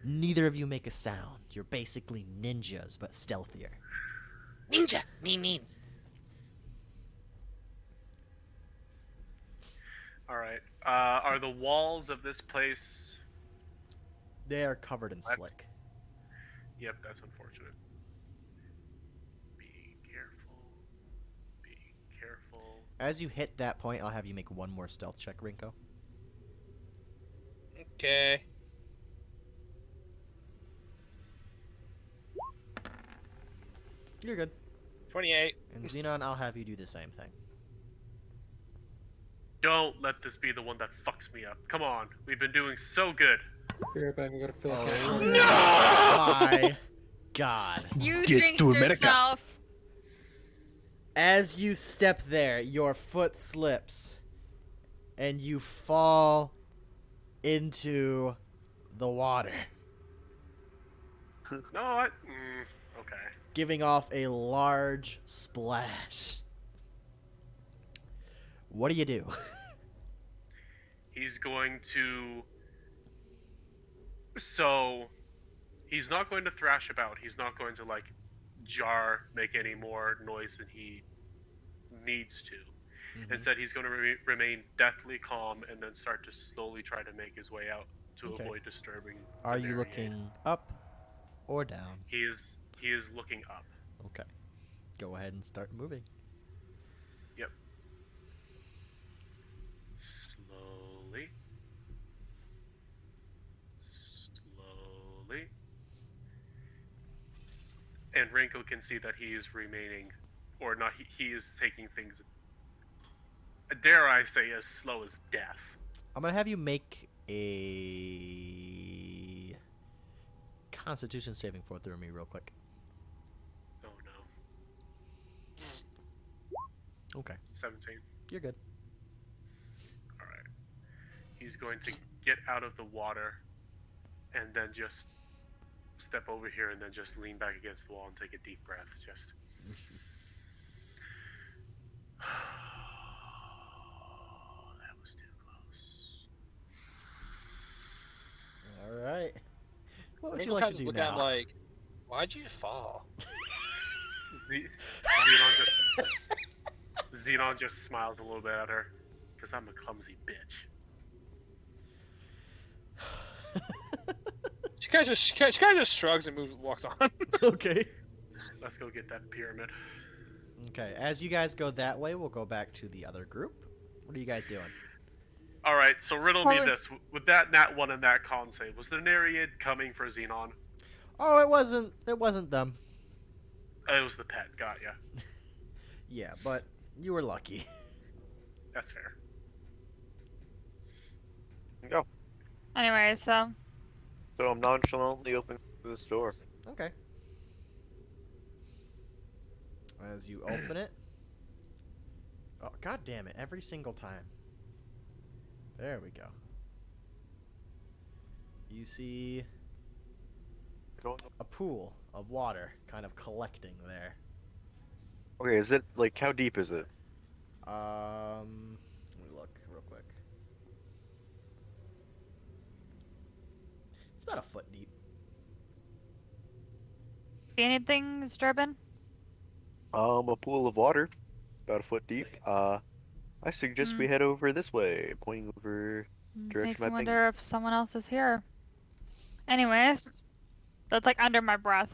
Neither of you make a sound. You're basically ninjas, but stealthier. Ninja. Nin. All right. Are the walls of this place? They are covered in What? slick. Yep, that's unfortunate. Be careful. Be careful. As you hit that point, I'll have you make one more stealth check, Rinko. Okay. You're good. 28. And Xenon, I'll have you do the same thing. Don't let this be the one that fucks me up. Come on, we've been doing so good. Be right back. I gotta fill a Oh, can. my God. You Get jinxed to America. yourself. As you step there, your foot slips and you fall into the water, No, I. Okay. giving off a large splash. What do you do? He's going to. So, he's not going to thrash about. He's not going to, like, jar, make any more noise than he needs to. Instead, he's going to remain deathly calm and then start to slowly try to make his way out to Okay. avoid disturbing. Are the you barricade. looking up or down? He is looking up. Okay. Go ahead and start moving. Yep. Slowly. Slowly. And Rinko can see that he is remaining, or not, he is taking things, dare I say, as slow as death. I'm going to have you make a Constitution saving throw me real quick. Oh no. Okay. 17. You're good. Alright. He's going to get out of the water and then just step over here and then just lean back against the wall and take a deep breath. Just. That was too close. All right. What would you Ringo like kind to of do look at him now? like, why'd you fall? Xenon just smiled a little bit at her, because I'm a clumsy bitch. She kind of just shrugs and walks on. Okay. Let's go get that pyramid. Okay. As you guys go that way, we'll go back to the other group. What are you guys doing? Alright, so riddle me Probably- this. With that nat 1 and that con save, was the Nereid coming for Xenon? Oh, it wasn't them. It was the pet, got ya. Yeah, but you were lucky. That's fair. Go. Anyway, so So I'm nonchalantly opening this door. Okay. As you open it. Oh, god damn it. Every single time. There we go. You see I don't know. a pool of water kind of collecting there. Okay, is it like how deep is it? Let me look real quick. It's about a foot deep. see anything disturbing? A pool of water, about a foot deep. I suggest we head over this way, pointing over. Direction Makes me my wonder if someone else is here. Anyways, that's like under my breath.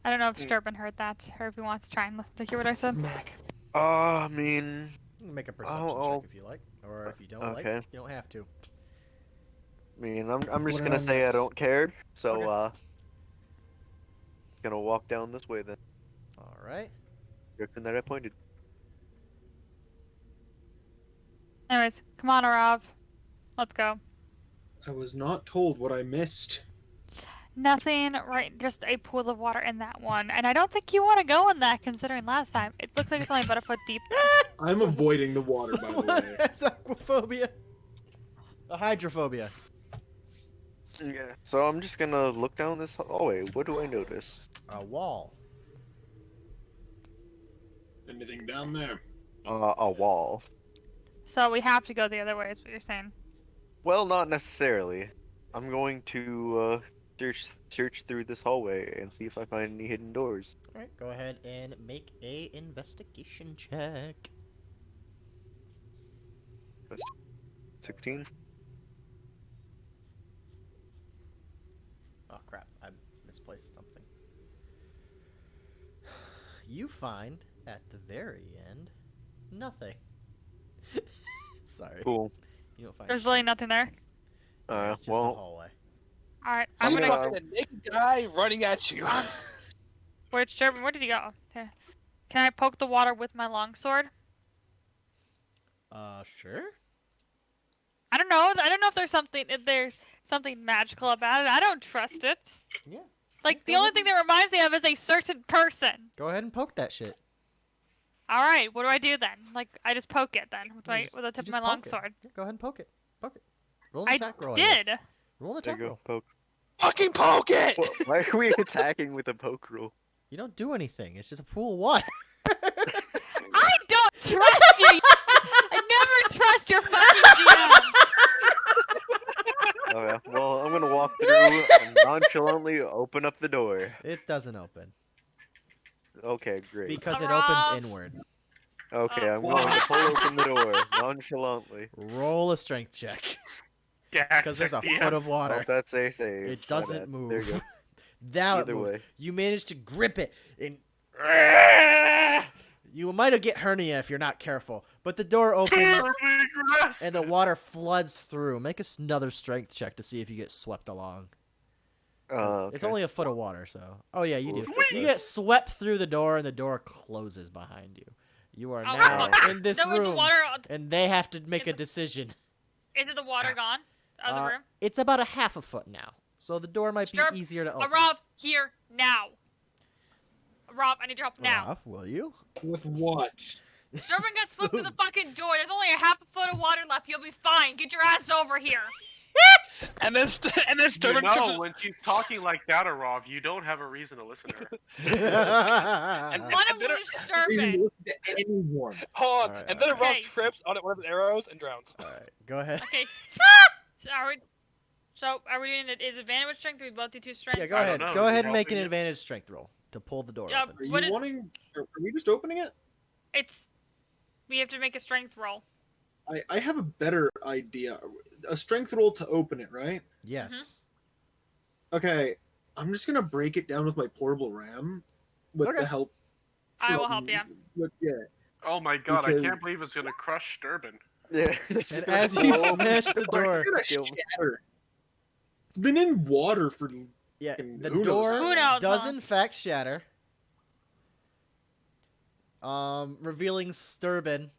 I don't know if Sturban heard that, or if he wants to try and listen to hear what I said. Mac. I mean, You can make a perception I'll- check if you like. Or if you don't like, okay. you don't have to. I'm just What did gonna I say I miss? don't care. So Okay. gonna walk down this way then. Alright. Direction that I pointed. Anyways, come on, Arav. Let's go. I was not told what I missed. Nothing, right? Just a pool of water in that one. And I don't think you want to go in that, considering last time. It looks like it's only about a foot deep. I'm avoiding the water, by the Someone way. has aquaphobia. A hydrophobia. Yeah. So I'm just gonna look down this hallway. What do I notice? A wall. Anything down there? A wall. So we have to go the other way, is what you're saying. Well, not necessarily. I'm going to search through this hallway and see if I find any hidden doors. Alright, go ahead and make a investigation check. 16. Oh crap, I misplaced something. You find, at the very end, nothing. Sorry. Cool. You don't find There's really shit. nothing there. It's just a Well, hallway. Alright, I'm I'm gonna gonna- go. A naked guy running at you. Where's Sturban? Where did he go? Here. Can I poke the water with my longsword? Sure. I don't know. I don't know if there's something magical about it. I don't trust it. Yeah. Like Go the only ahead thing that reminds me of is a certain person. Go ahead and poke that shit. All right, what do I do then? Like I just poke it then with You just- with the you tip of just my poke it. longsword. Yeah, go ahead and poke it. Poke it. Roll an I attack roll. I guess. did. Roll an There you attack go. roll. Poke. Fucking poke it! Why are we attacking with a poke roll? You don't do anything. It's just a pool of water. I don't trust you. I never trust your fucking DM. Oh yeah. Well, I'm gonna walk through and nonchalantly open up the door. It doesn't open Okay, great. because it Rough. opens inward. Okay, Oh. I'm going to pull open the door nonchalantly. Roll a strength check Gag because there's a check foot of DMs. water. Hope that's a save. It My doesn't bad. move. There you go. Now Either it moves. way. You manage to grip it and you might have get hernia if you're not careful. But the door opens Big rest. and the water floods through. Make another strength check to see if you get swept along. 'Cause it's Okay. only a foot of water, so. Oh yeah, you do. Whee! You get swept through the door and the door closes behind you. You are Oh, now fuck. in this So is the room, water? and they have to make Is a it- decision. Is it the water gone out of the room? It's about a half a foot now, so the door might be Sure. easier to open. Rob, here now. Rob, I need your help now. Ralph, will you? With what? Sherman got swept through So- the fucking door. There's only a half a foot of water left. You'll be fine. Get your ass over here. And then You Sturman know, when she's talking like that, Arov, you don't have a reason to listen to her. I'm And gonna then lose I didn't Sherman. listen to anyone. hold on, Alright, and then it alright. trips on one of his arrows and drowns. All right, go ahead. Okay. So are we doing it? Is advantage with strength? Do we both do 2 strength? Yeah, go I ahead. don't know, Go is ahead he and make an helping you? advantage strength roll to pull the door Yeah, open. Are you What it- wanting? Are we just opening it? It's. We have to make a strength roll. I have a better idea. A strength roll to open it, right? Yes. Okay, I'm just gonna break it down with my portable ram, with Okay. the help. I will help you. Yeah. Oh my god, I Because- can't believe it's gonna crush Sturban. Yeah. And as you smash the door, It's gonna Kill me. shatter. It's been in water for. yeah, fucking the who knows door how Who knows, does huh? in fact shatter. Revealing Sturban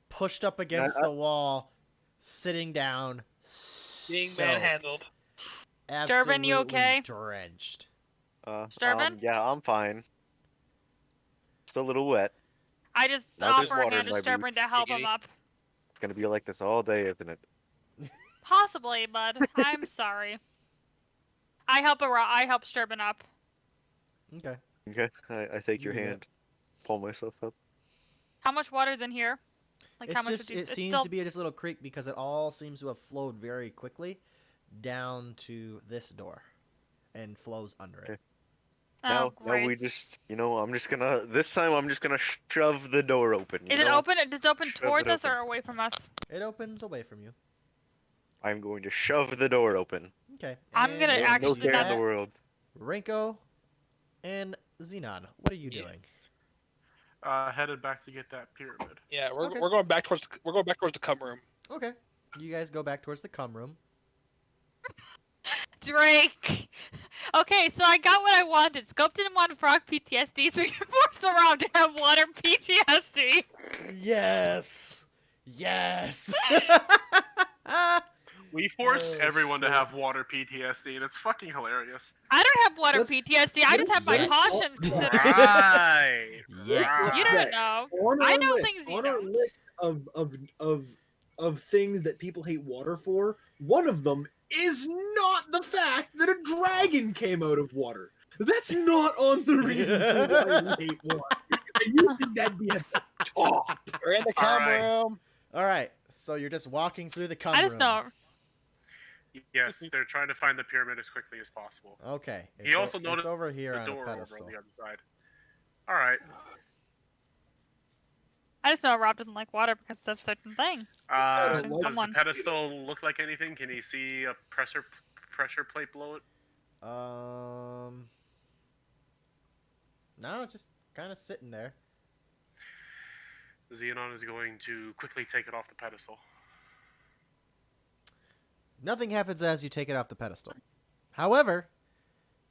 pushed up against the wall, sitting down, Being soaked, manhandled. Sturban, you absolutely okay? drenched. Sturban? Yeah, I'm fine. Still a little wet. I just Now there's offer a water hand in to my Sturban boots. to help him Giggity. up. It's gonna be like this all day, isn't it? Possibly, bud. I'm sorry. I help Sturban up. Okay. Okay. I take your You do it. hand. Pull myself up. How much water's in here? Like how It's much just would you, it it's seems still... to be just a little creek because it all seems to have flowed very quickly down to this door and flows under it. Okay. Oh, Now great. we just, this time I'm just gonna shove the door open. Is it open? Does it open Shove towards it us or open. away from us? It opens away from you. I'm going to shove the door open. Okay. I'm and gonna as There's you actually no do care in the that, world. Rinko and Xenon, what are you Yeah. doing? Headed back to get that pyramid. Yeah, we're, Okay. we're going back towards the cum room. Okay. You guys go back towards the cum room. Drake! Okay, so I got what I wanted. Scope didn't want frog PTSD, so you're forced around to have water PTSD. Yes. Yes. We forced Oh, everyone to shit. have water PTSD, and it's fucking hilarious. I don't have water Let's- PTSD, I just have my let's- conscience considered. Right. Yeah. You don't know. On I our know list, things you on our don't. list of things that people hate water for, one of them is not the fact that a dragon came out of water. That's not on the reasons for why we hate water. And you think that'd be at the top. We're in the cum Alright. room. All right. So you're just walking through the cum I just room. know. Yes, they're trying to find the pyramid as quickly as possible. Okay. He It's also it's noticed over here The on door a over pedestal. on the other side. All right. I just know Rob doesn't like water because that's a certain thing. don't like Does the someone. pedestal look like anything? Can he see a pressure plate below it? No, it's just kind of sitting there. Xenon is going to quickly take it off the pedestal. Nothing happens as you take it off the pedestal. However,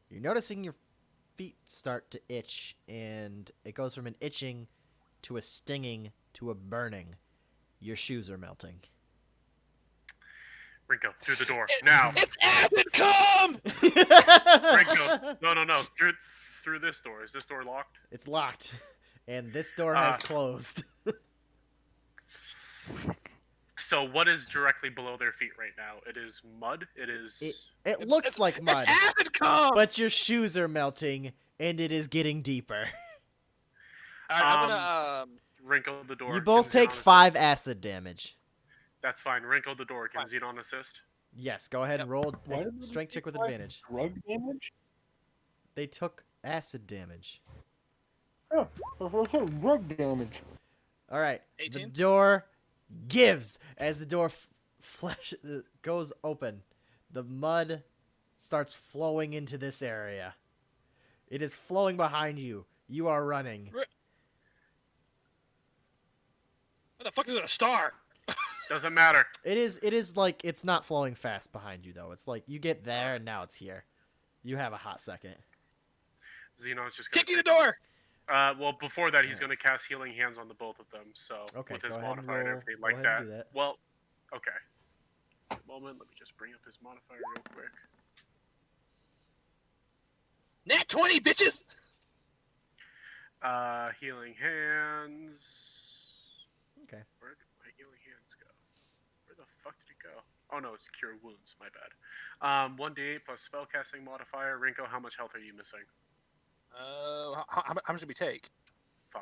you're noticing your feet start to itch, and it goes from an itching to a stinging to a burning. Your shoes are melting. Rinko, through the door now. It's acid come! Rinko, no, through this door. Is this door locked? It's locked, and this door has closed. So what is directly below their feet right now? It is mud. It is. It looks like mud, It's acid come! but your shoes are melting, and it is getting deeper. Alright, I'm gonna Wrinkle the door. You both Can take Xenon 5 acid damage. assist? That's fine. Wrinkle the door. Can Fine. Xenon assist? Yes, go ahead and roll Why a did they strength check take with 5 advantage. Drug damage? They took acid damage. Oh, I said drug damage. All right. 18? The door gives as the door goes open. The mud starts flowing into this area. It is flowing behind you. You are running. What the fuck is it, a star? Doesn't matter. It is like it's not flowing fast behind you though. It's like you get there and now it's here. You have a hot second. Xenon's just gonna Kicking the take- door! Well, before that, he's Alright. going to cast Healing Hands on the both of them. So Okay, with his go ahead and modifier and roll- everything go like ahead that. and do that. Well, okay. A moment. Let me just bring up his modifier real quick. Nat 20, bitches! Healing Hands. Okay. Where did my Healing Hands go? Where the fuck did it go? Oh no, it's Cure Wounds. My bad. 1d8 plus spellcasting modifier. Rinko, how much health are you missing? How much did we take? 5.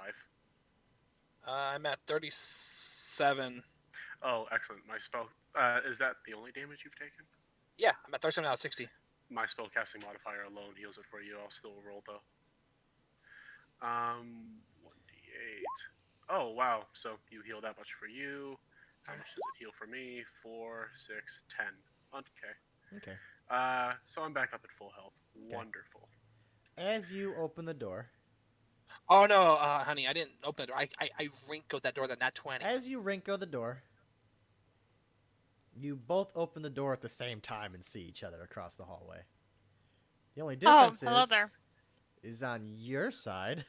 I'm at 37. Oh, excellent. My spell. Is that the only damage you've taken? Yeah, I'm at 37 out of 60. My spellcasting modifier alone heals it for you. I'll still roll though. 1d8. Oh wow. So you heal that much for you. How much does it heal for me? 4, 6, 10. Okay. Okay. So I'm back up at full health. Okay. Wonderful. As you open the door, Oh no, honey, I didn't open the door. I wrinkled that door, that nat 20. as you wrinkle the door, you both open the door at the same time and see each other across the hallway. The only difference hello there. is on your side,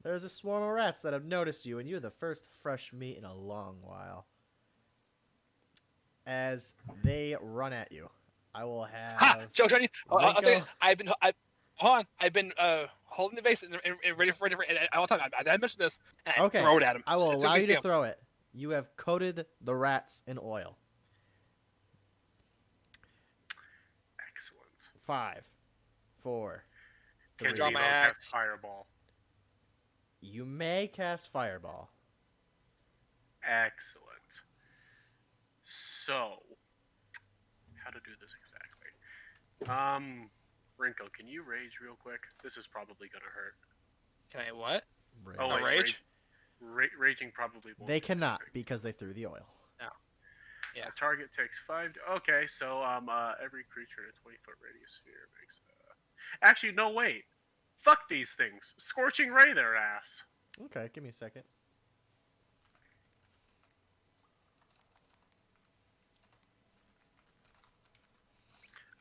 there's a swarm of rats that have noticed you, and you're the first fresh meat in a long while. As they run at you, I will have. Ha! Joe, Johnny, I'll tell you, Rinko. I've been holding the vase and ready for and I'll tell you, I mentioned this, and I Okay. throw it at him. I will It's a allow big you to deal. throw it. You have coated the rats in oil. Excellent. 5, 4, Can 3. draw my Xenon cast axe. Fireball? You may cast Fireball. Excellent. So, how to do this exactly? Rinko, can you rage real quick? This is probably gonna hurt. Can I what? Oh, No wait, rage? Raging probably won't. They do cannot anything. because they threw the oil. Yeah. A target takes 5. Okay, so every creature in a 20-foot radius sphere makes. Actually, no, wait. Fuck these things. Scorching ray their ass. Okay, give me a second.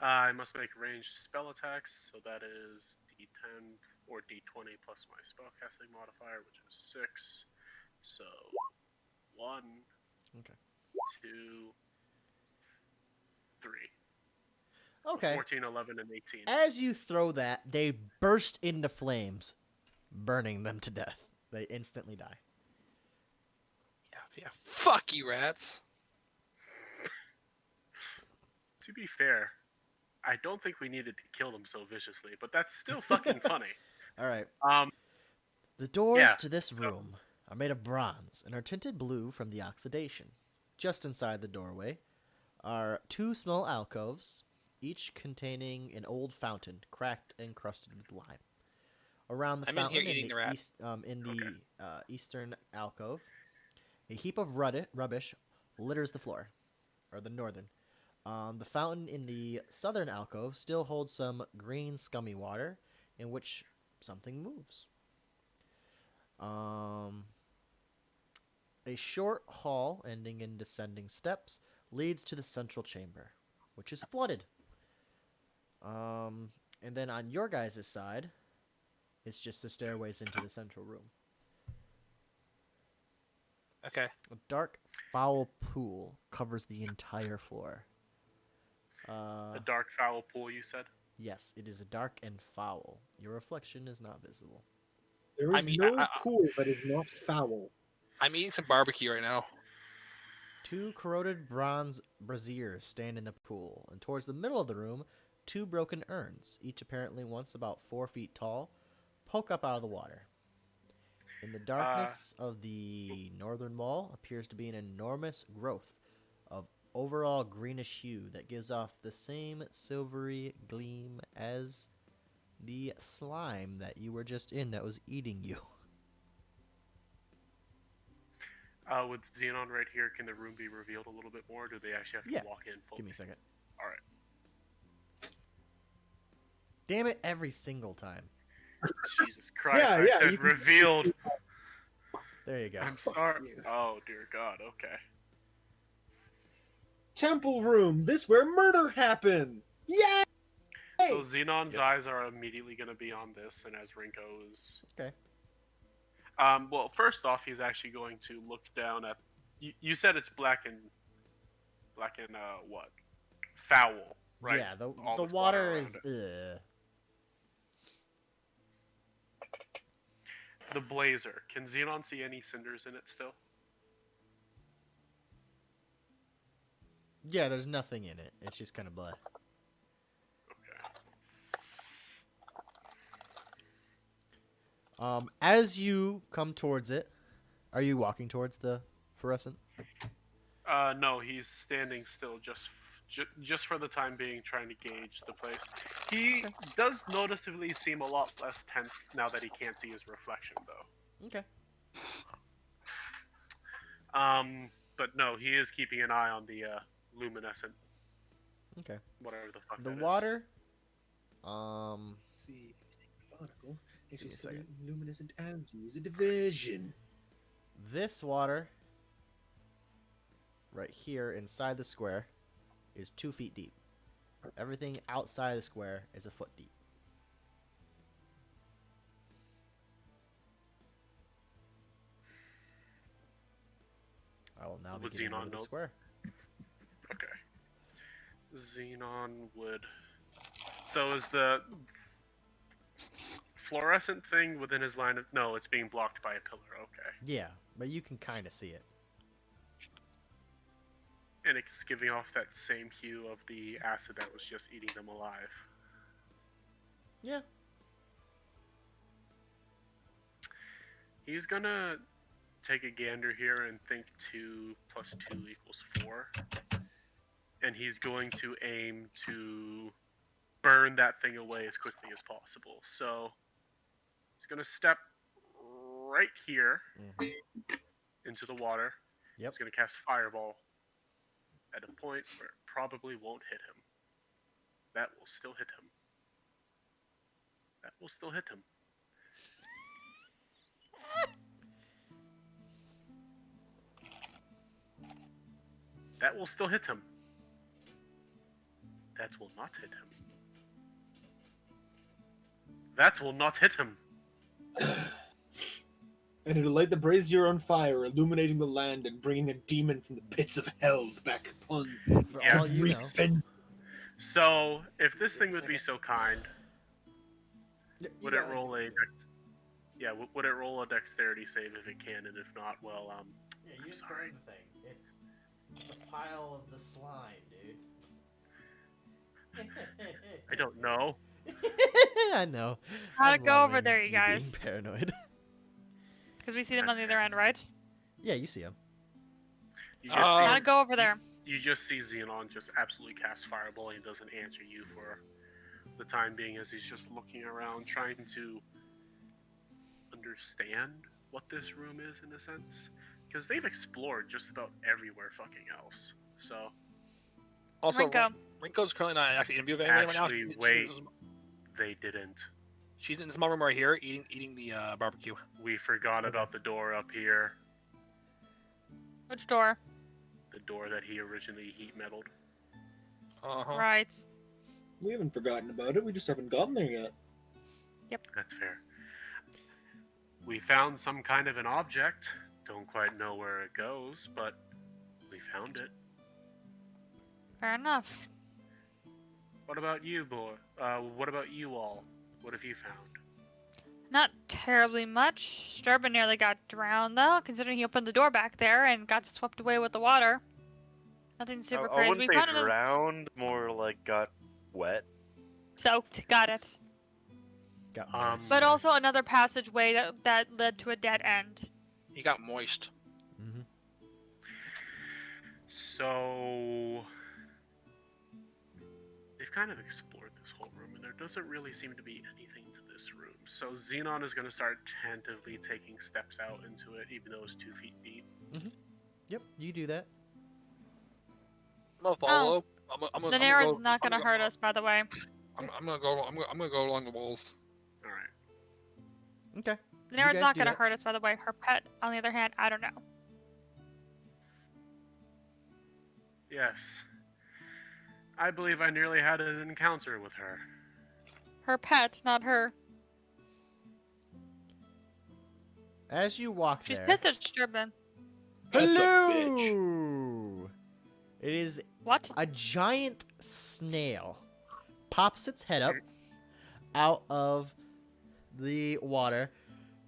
I must make ranged spell attacks, so that is D10 or D20 plus my spellcasting modifier, which is 6. So 1, Okay. 2, 3. Okay. 14, 11, and 18. As you throw that, they burst into flames, burning them to death. They instantly die. Yeah. Fuck you, rats. To be fair, I don't think we needed to kill them so viciously, but that's still fucking funny. All right. Um, The doors Yeah, to this room are made of bronze and are tinted blue from the oxidation. Just inside the doorway are 2 small alcoves, each containing an old fountain cracked and crusted with lime. Around the I'm in fountain here eating the rat. eastern alcove, a heap of rubbish litters the floor, or the northern. The fountain in the southern alcove still holds some green scummy water in which something moves. A short hall ending in descending steps leads to the central chamber, which is flooded. And then on your guys' side, It's just the stairways into the central room. Okay. A dark, foul pool covers the entire floor. A dark foul pool, you said? Yes, it is dark and foul. Your reflection is not visible. There is I mean, no pool that is not foul. I'm eating some barbecue right now. Two corroded bronze braziers stand in the pool, and towards the middle of the room, two broken urns, each apparently once about 4 feet tall, poke up out of the water. In the darkness of the northern wall appears to be an enormous growth of overall greenish hue that gives off the same silvery gleam as the slime that you were just in that was eating you. With Xenon right here, can the room be revealed a little bit more? Or do they actually have to Yeah. walk in fully? Give me a second. Alright. Damn it, every single time. Jesus Christ, Yeah, I yeah, said you can- revealed. There you go. I'm sorry. Oh, dear God, okay. Temple room. This where murder happened. Yay! So Xenon's Yep. eyes are immediately going to be on this, and as Rinko is... Okay. Well, first off, he's actually going to look down at... You said it's black and what? Foul, right? Yeah, the All the this water around is it. The blazer. Can Xenon see any cinders in it still? Yeah, there's nothing in it. It's just kind of blah. Okay. As you come towards it, are you walking towards the fluorescent? No, he's standing still just for the time being, trying to gauge the place. He does noticeably seem a lot less tense now that he can't see his reflection, though. Okay. But no, he is keeping an eye on the luminescent, Okay. whatever the fuck The that is. water. See, article. Give me a second. Luminescent algae is a diversion. This water, right here inside the square, is 2 feet deep. Everything outside the square is a foot deep. I will now Would be getting rid Xenon of the know? square. Okay. Xenon would. So is the fluorescent thing within his line of... No, it's being blocked by a pillar. Okay. Yeah, but you can kind of see it. And it's giving off that same hue of the acid that was just eating them alive. Yeah. He's gonna take a gander here and think 2 plus 2 equals 4. And he's going to aim to burn that thing away as quickly as possible. So he's gonna step right here into the water. Yep. He's gonna cast Fireball at a point where it probably won't hit him. That will still hit him. That will still hit him. That will still hit him. That will not hit him. That will not hit him. And it'll light the brazier on fire, illuminating the land and bringing a demon from the pits of hells back upon For Yes. all you know. revenge. So, if this thing would be so kind, would it roll a would it roll a dexterity save if it can, and if not, well, Yeah, you just burn the thing. It's a pile of the slime, dude. I don't know. I know. How'd I'm it go over loving there, you guys? Being paranoid. Because we see them on the other end, right? Yeah, you see him. You just How'd see it go over there? you just see Xenon just absolutely cast Fireball and doesn't answer you for the time being, as he's just looking around trying to understand what this room is in a sense, because they've explored just about everywhere fucking else. So Also, Rinko. Rinko's currently not actually interviewing anyone right now. Actually, She's- wait. they didn't. She's in the small room right here, eating the barbecue. We forgot about the door up here, Which door? the door that he originally heat metaled. Uh-huh. Right. We haven't forgotten about it. We just haven't gotten there yet. That's fair. We found some kind of an object. Don't quite know where it goes, but we found it. Fair enough. What about you, boy? What about you all? What have you found? Not terribly much. Sturban nearly got drowned, though, considering he opened the door back there and got swept away with the water. Nothing super I crazy. wouldn't We say found it drowned, more like got wet. soaked. Got it. Got Um, moist. But also another passageway that led to a dead end. He got moist. Mhm. So they've kind of explored this whole room, and there doesn't really seem to be anything to this room. So Xenon is going to start tentatively taking steps out into it, even though it's 2 feet deep. Yep, you do that. I'm gonna follow. The Nara's not gonna hurt us, by the way. I'm gonna go. I'm gonna go along the walls. All right. Okay. The Nara's guys not do gonna that. hurt us, by the way. Her pet, on the other hand, I don't know. Yes. I believe I nearly had an encounter with her. Her pet, not her. As you walk She's there. pissed at Sturban. That's a Hello! It is What? a giant snail. Pops its head up out of the water.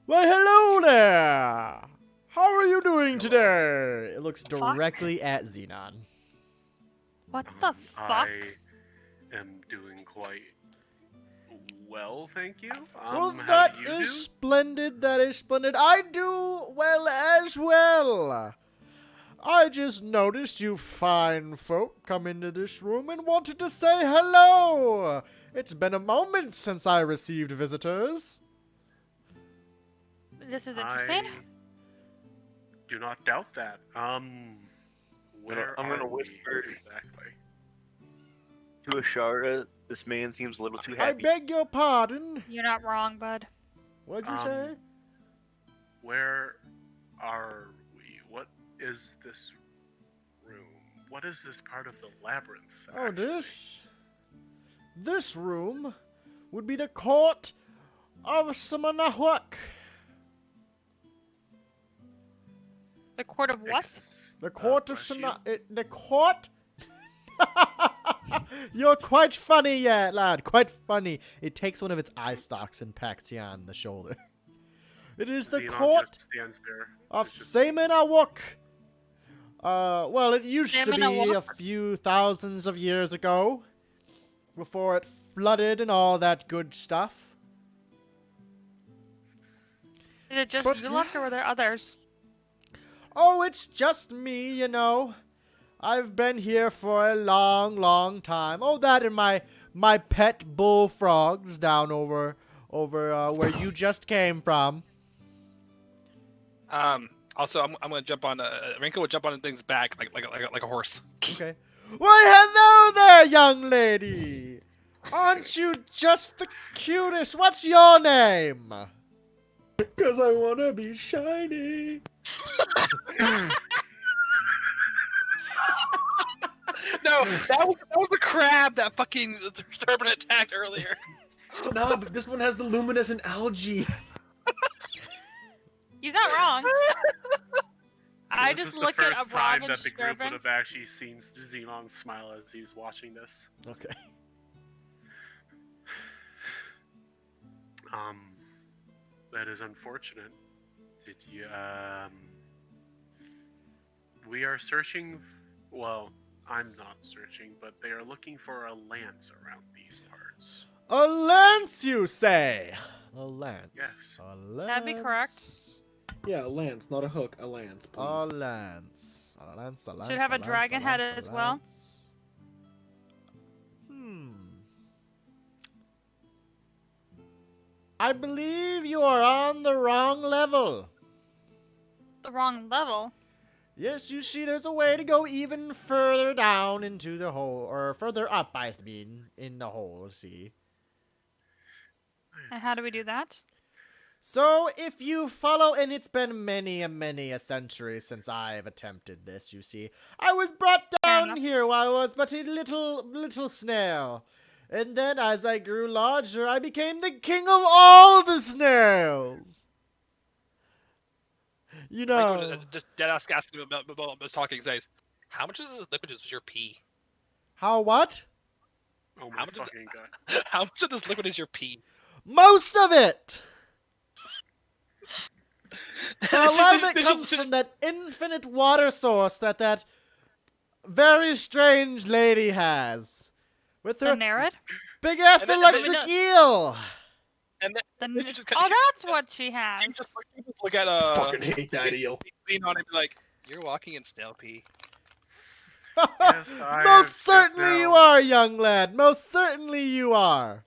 Why, hello there! How are you doing today? It looks Fuck. directly at Xenon. What the fuck? I am doing quite well, thank you. Well, How that do you is do? splendid. That is splendid. I do well as well. I just noticed you fine folk come into this room and wanted to say hello. It's been a moment since I received visitors. This is interesting. I do not doubt that. Where I'm gonna are we whisper- exactly? To Ashara, this man seems a little too I happy. beg your pardon. You're not wrong, bud. What'd you Um, say? Where are we? What is this room? What is this part of the labyrinth? Oh, actually? this room would be the court of Samanahwak. The court of what? The court of bless you. the court. You're quite funny, yeah, lad. Quite funny. It takes one of its eye stalks and pats you on the shoulder. It is the Xenon court just stands there. of It's just- Samanahwak. Well, it used to be a Samanahwak? few thousands of years ago, before it flooded and all that good stuff. Is it just But- you left, or were there others? Oh, it's just me, you know. I've been here for a long, long time. Oh, that and my pet bullfrogs down over where you just came from. Also, I'm gonna jump on. Rinko would jump on things back like a horse. Okay. Why, hello there, young lady. Aren't you just the cutest? What's your name? Because I want to be shiny. No, that was the crab that fucking Turban attacked earlier. No, but this one has the luminescent algae. He's not wrong. I This just is look the at first a time Robin that the group would Sturban. have actually seen Xenon smile as he's watching this. Okay. That is unfortunate. Did you, We are searching, well, I'm not searching, but they are looking for a lance around these parts. A lance, you say? A lance. Yes. A lance. That'd be correct. Yeah, a lance, not a hook. A lance, please. A lance. A lance, a lance. Should have a lance, dragon head lance, as well. lance. I believe you are on the wrong level. The wrong level. Yes, you see, there's a way to go even further down into the hole, or further up, I mean, in the hole, see? And how do we do that? So, if you follow, and it's been many a century since I've attempted this, you see. I was brought down enough. here while I was but a little snail. And then, as I grew larger, I became the king of all the snails. You Ringo know. just dead ass asking him about talking. Says, "How much of this liquid is your pee? How what? Oh my How much of fucking god. How much of this liquid is your pee?" Most of it! A See, lot of it this- comes this- from that infinite water source that very strange lady has. With The her Nerid? big ass And then- electric eel! And then The she just oh, she- that's what she she has. just look at Fucking hate that eel. Xenon and be like, "You're walking in stale pee." Yes, I have Most just certainly you now- are, young lad. Most certainly you are.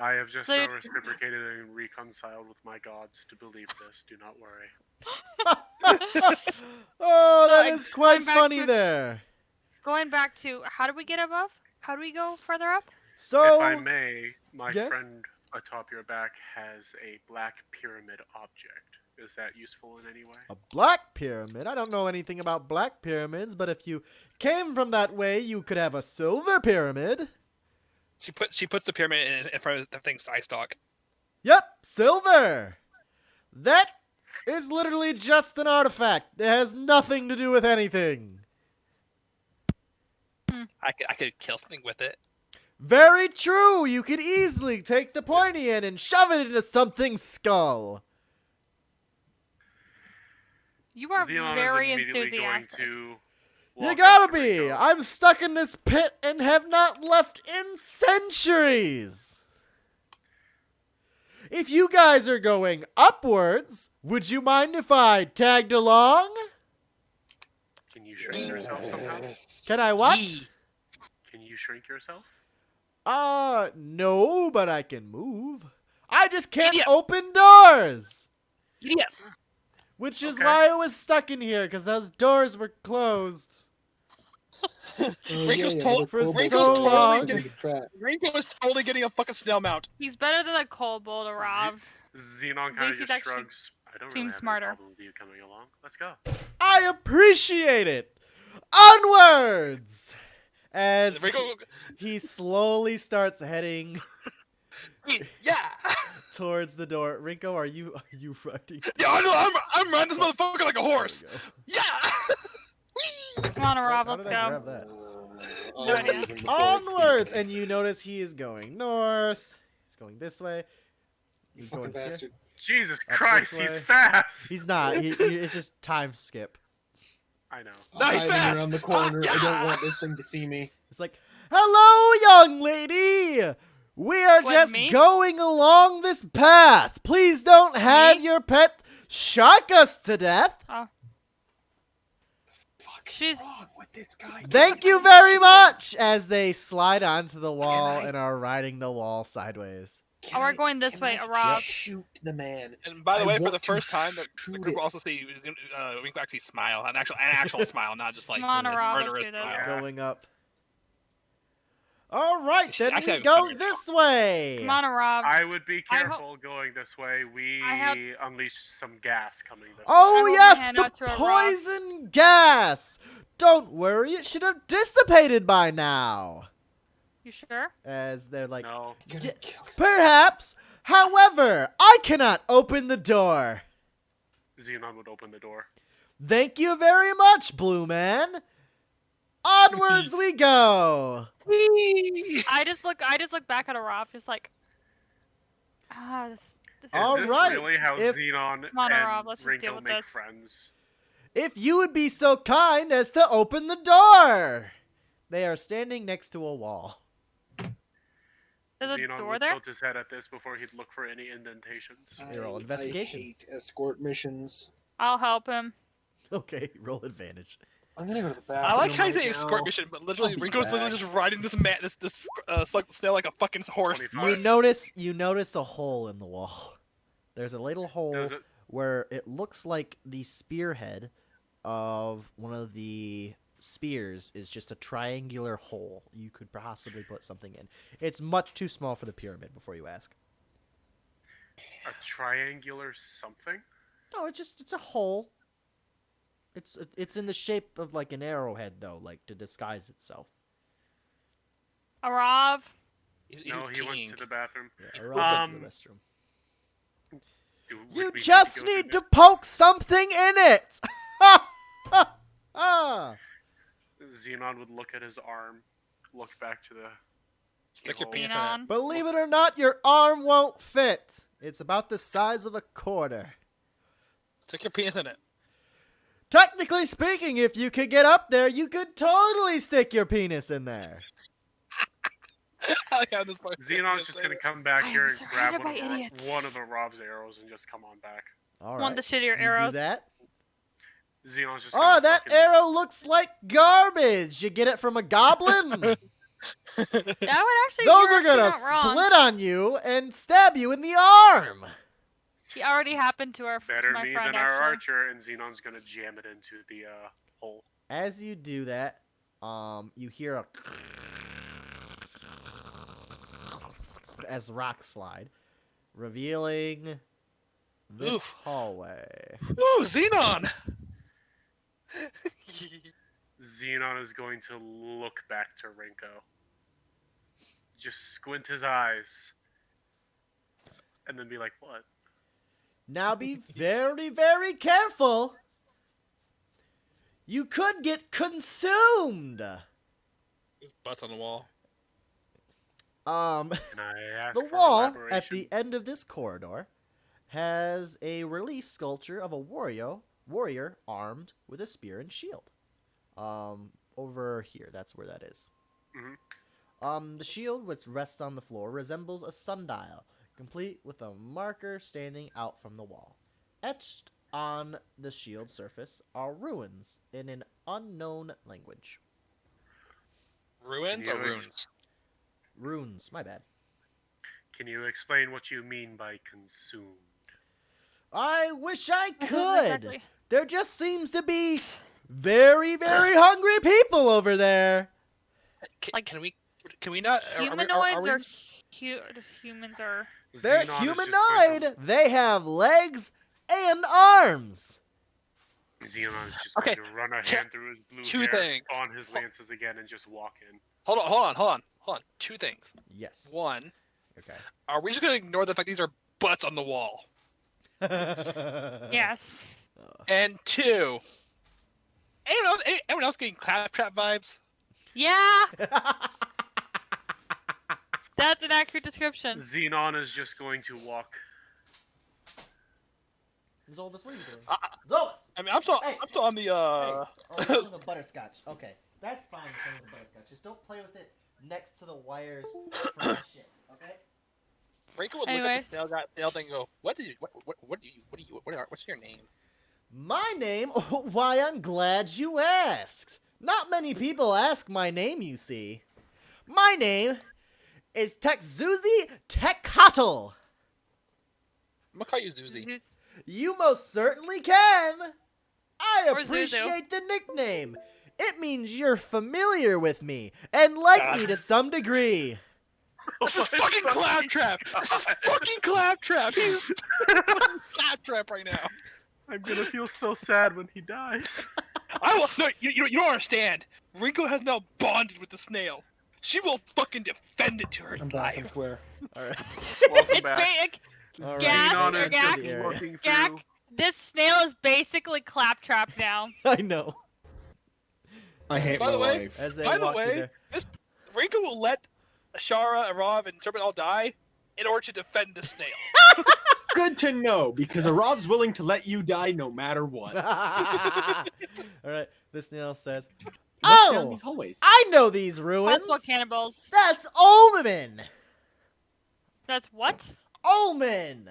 I have just So now you- reciprocated and reconciled with my gods to believe this. Do not worry. Oh, that So, is quite going back funny to- there. Going back to how do we get above? How do we go further up? So, If I may, my yes? friend atop your back has a black pyramid object. Is that useful in any way? a black pyramid? I don't know anything about black pyramids, but if you came from that way, you could have a silver pyramid. She puts the pyramid in front of the thing's eye stalk. Yep, silver. That is literally just an artifact. It has nothing to do with anything. I could kill something with it. Very true. You could easily take the pointy end and shove it into something's skull. You are Xenon very is immediately going enthusiastic. to. You walk gotta up to be. Rico. I'm stuck in this pit and have not left in centuries. If you guys are going upwards, would you mind if I tagged along? Can you shrink yourself somehow? Can I what? Yee. Can you shrink yourself? No, but I can move. I just can't Idiot. open doors. Yeah. Which is Okay. why I was stuck in here, because those doors were closed. Ringo's For Ringo's so totally long. getting- Ringo is totally getting a fucking snail mount. He's better than a kobold or Rob. Xenon kind least of he's just actually shrugs. I don't really seems have smarter. any problem with you coming along. Let's go. I appreciate it. Onwards! As Ringo, he slowly starts heading yeah. towards the door. Rinko, are you running? Yeah, I know. I'm riding this motherfucker like a horse. There we go. Yeah. Come on, Rob, How let's did I go. grab that? No idea. Onwards! And you notice he is going north. He's going this way. You He's fucking going here. bastard. Jesus Up Christ, this he's way. fast. He's not. It's just time skip. I know. No, he's I'm hiding fast. around the corner. I Yeah. don't want this thing to see me. It's like, hello, young lady. We are What, just me? going along this path. Please don't have Me? your pet shock us to death. Fuck is She's- wrong with this guy? Thank you very much. As they slide onto the wall I- and are riding the wall sideways. Oh, we're going this way, Rob. Shoot the man. And by the I way, for want the to first time, the shoot group will it. also see Ringo actually smile, an actual smile, not just like Come on, a Rob, let's murderous do this. smile. Yeah. Going up. All right, She's then actually we having go fun with it. this way. Come on, Rob. I would be I hope- careful going this way. We I have- unleashed some gas coming this Oh, I hold my yes, hand the out to a rock. poison gas. Don't worry, it should have dissipated by now. You sure? As they're way. like, No. Gonna Yeah, kill some- perhaps. However, I cannot open the door. Xenon would open the door. Thank you very much, Blue Man. Onwards we go. I just look back at a Rob, just like, this Is All this right, really how if- Xenon Come on, and Rob, let's just deal Rinko with make this. friends? If you would be so kind as to open the door. They are standing next to a wall. there's a Xenon door would there. tilt his head at this before he'd look for any indentations. They roll I investigation. hate escort missions. I'll help him. Okay, roll advantage. I'm gonna go to the bathroom. I like how you right say now. escort mission, but literally I'll be Ringo's literally back. just riding this snail like a fucking horse. 25. You notice a hole in the wall. There's a little hole Does it? where it looks like the spearhead of one of the spears is just a triangular hole you could possibly put something in. It's much too small for the pyramid before you ask. A triangular something? No, it's a hole. It's in the shape of like an arrowhead though, like to disguise itself. A Rob. He's No, he peeing. went to the bathroom. Yeah, around to Um, the restroom. Would You we just to go need through to poke something in it! Ah. Xenon would look at his arm, look back to the. Stick your Behold. penis in it. Xenon. Believe it or not, your arm won't fit. It's about the size of a quarter. Stick your penis in it. Technically speaking, if you could get up there, you could totally stick your penis in there. I like how this part. Xenon's just gonna come back I here am and grab surrounded by idiots. one of Rob's arrows and just come on back. All Want the right. shittier You arrows. do that. Xenon's just. Oh, gonna that fucking- arrow looks like garbage. You get it from a goblin? That would actually. Those you're are gonna actually not wrong. split on you and stab you in the arm. He already happened to Better my me friend, than our actually. archer, and Xenon's gonna jam it into the hole. As you do that, you hear a as rocks slide, revealing this Oof. hallway. Ooh, Xenon! Xenon is going to look back to Rinko. Just squint his eyes. And then be like, what? Now be very, very careful. You could get consumed. Butts on the wall. Can I ask The for wall at elaboration? the end of this corridor has a relief sculpture of a warrior armed with a spear and shield. Over here, that's where that is. Mhm. The shield, which rests on the floor, resembles a sundial, complete with a marker standing out from the wall. Etched on the shield surface are runes in an unknown language. Ruins Can or you ex- runes? Runes, my bad. Can you explain what you mean by consumed? I wish I That could. doesn't exactly- There just seems to be very, very hungry people over there. Like, Can we not? Humanoids are or we, just humans are. They're Xenon is just humanoid. going They have legs and arms. Xenon is just Okay, going to run a two- hand through his blue two hair, things. on his lances again, and just walk in. hold on. Two things. Yes. One, Okay. are we just gonna ignore the fact these are butts on the wall? Yes. And two, anyone else getting claptrap vibes? Yeah, that's an accurate description. Xenon is just going to walk. Zolvis, what are you doing? Uh, Zolvis! I mean, I'm still Hey, on the Hey, oh, some of the butterscotch. Okay, that's fine. Some of the butterscotch. Just don't play with it next to the wires for that shit. Okay. Rachel would Anyways. look at the snail thing and go, what's your name? My name? Oh, why, I'm glad you asked. Not many people ask my name, you see. My name is Tekzuzi Tekatl. I'm gonna call you Zuzi. Who's- You most certainly can. I Or Zuzu. appreciate the nickname. It means you're familiar with me and like me to some degree. This is fucking claptrap. This is fucking claptrap. He's fucking claptrap right now. I'm gonna feel so sad when he dies. You don't understand. Rinko has now bonded with the snail. She will fucking defend it to her I'm back, I life. swear. All right. Welcome It's back. basic. All right. Gas Xenon or is Gak? just looking Gak? through. This snail is basically claptrap now. I know. I hate By my the way- life. As they By the walk through way, there. Rinko will let Ashara, Arav, and Serpent all die in order to defend the snail. Good to know, because Arav's willing to let you die no matter what. All right. The snail says, Look "Oh, down these hallways. I know these ruins. That's what cannibals. That's Omen. That's what? Omen.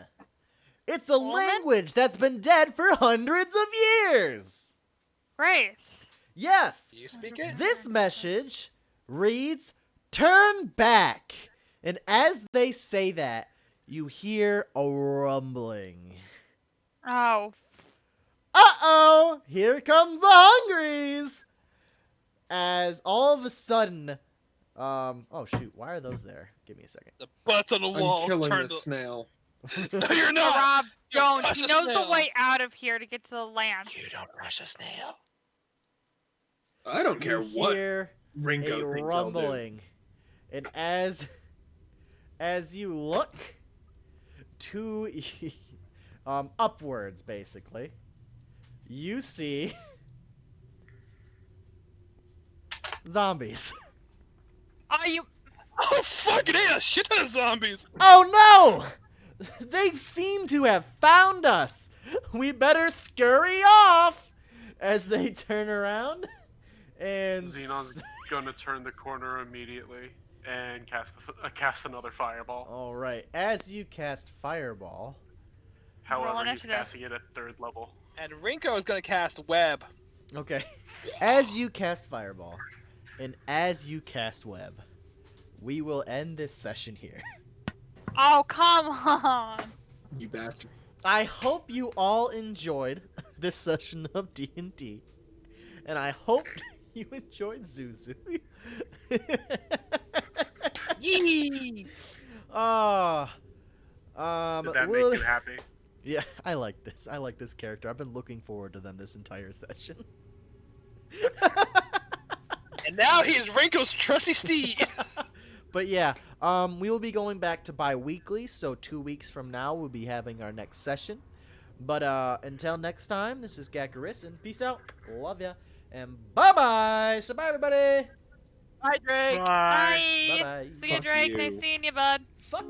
It's a Omen? language that's been dead for hundreds of years. Right. Yes. Do you speak it? This message reads, "Turn back." And as they say that, you hear a rumbling. Oh. Uh-oh, here comes the hungries. As all of a sudden, oh shoot, why are those there? Give me a second. The butts on the I'm walls killing turn the to... snail. No, you're No, not! Rob, You don't. touch He the knows the snail. way out of here to get to the land. You don't rush a snail. I don't care You what hear Ringo a thinks I'll do. rumbling. And as you look to upwards, basically, you see zombies. Are you? Oh fucking a shit ton of zombies. Oh no! They seem to have found us. We better scurry off as they turn around and Xenon's gonna turn the corner immediately and cast another fireball. All right, as you cast fireball. However, he's initiative. casting it at 3rd level. And Rinko is gonna cast web. Okay. As you cast fireball and as you cast web, we will end this session here. Oh, come on. You bastard. I hope you all enjoyed this session of D&D. And I hope you enjoyed Zuzu. Yee! Ah. Did that we'll- make you happy? Yeah, I like this. I like this character. I've been looking forward to them this entire session. And now he is Rinko's trusty steed. But yeah, we will be going back to bi-weekly, so 2 weeks from now we'll be having our next session. But until next time, this is Gakaris, and peace out. Love ya. And bye-bye. So bye, everybody. Hi, Drake. Bye. Bye-bye. See you, Fuck Drake. Nice you. seeing you, bud. Fuck.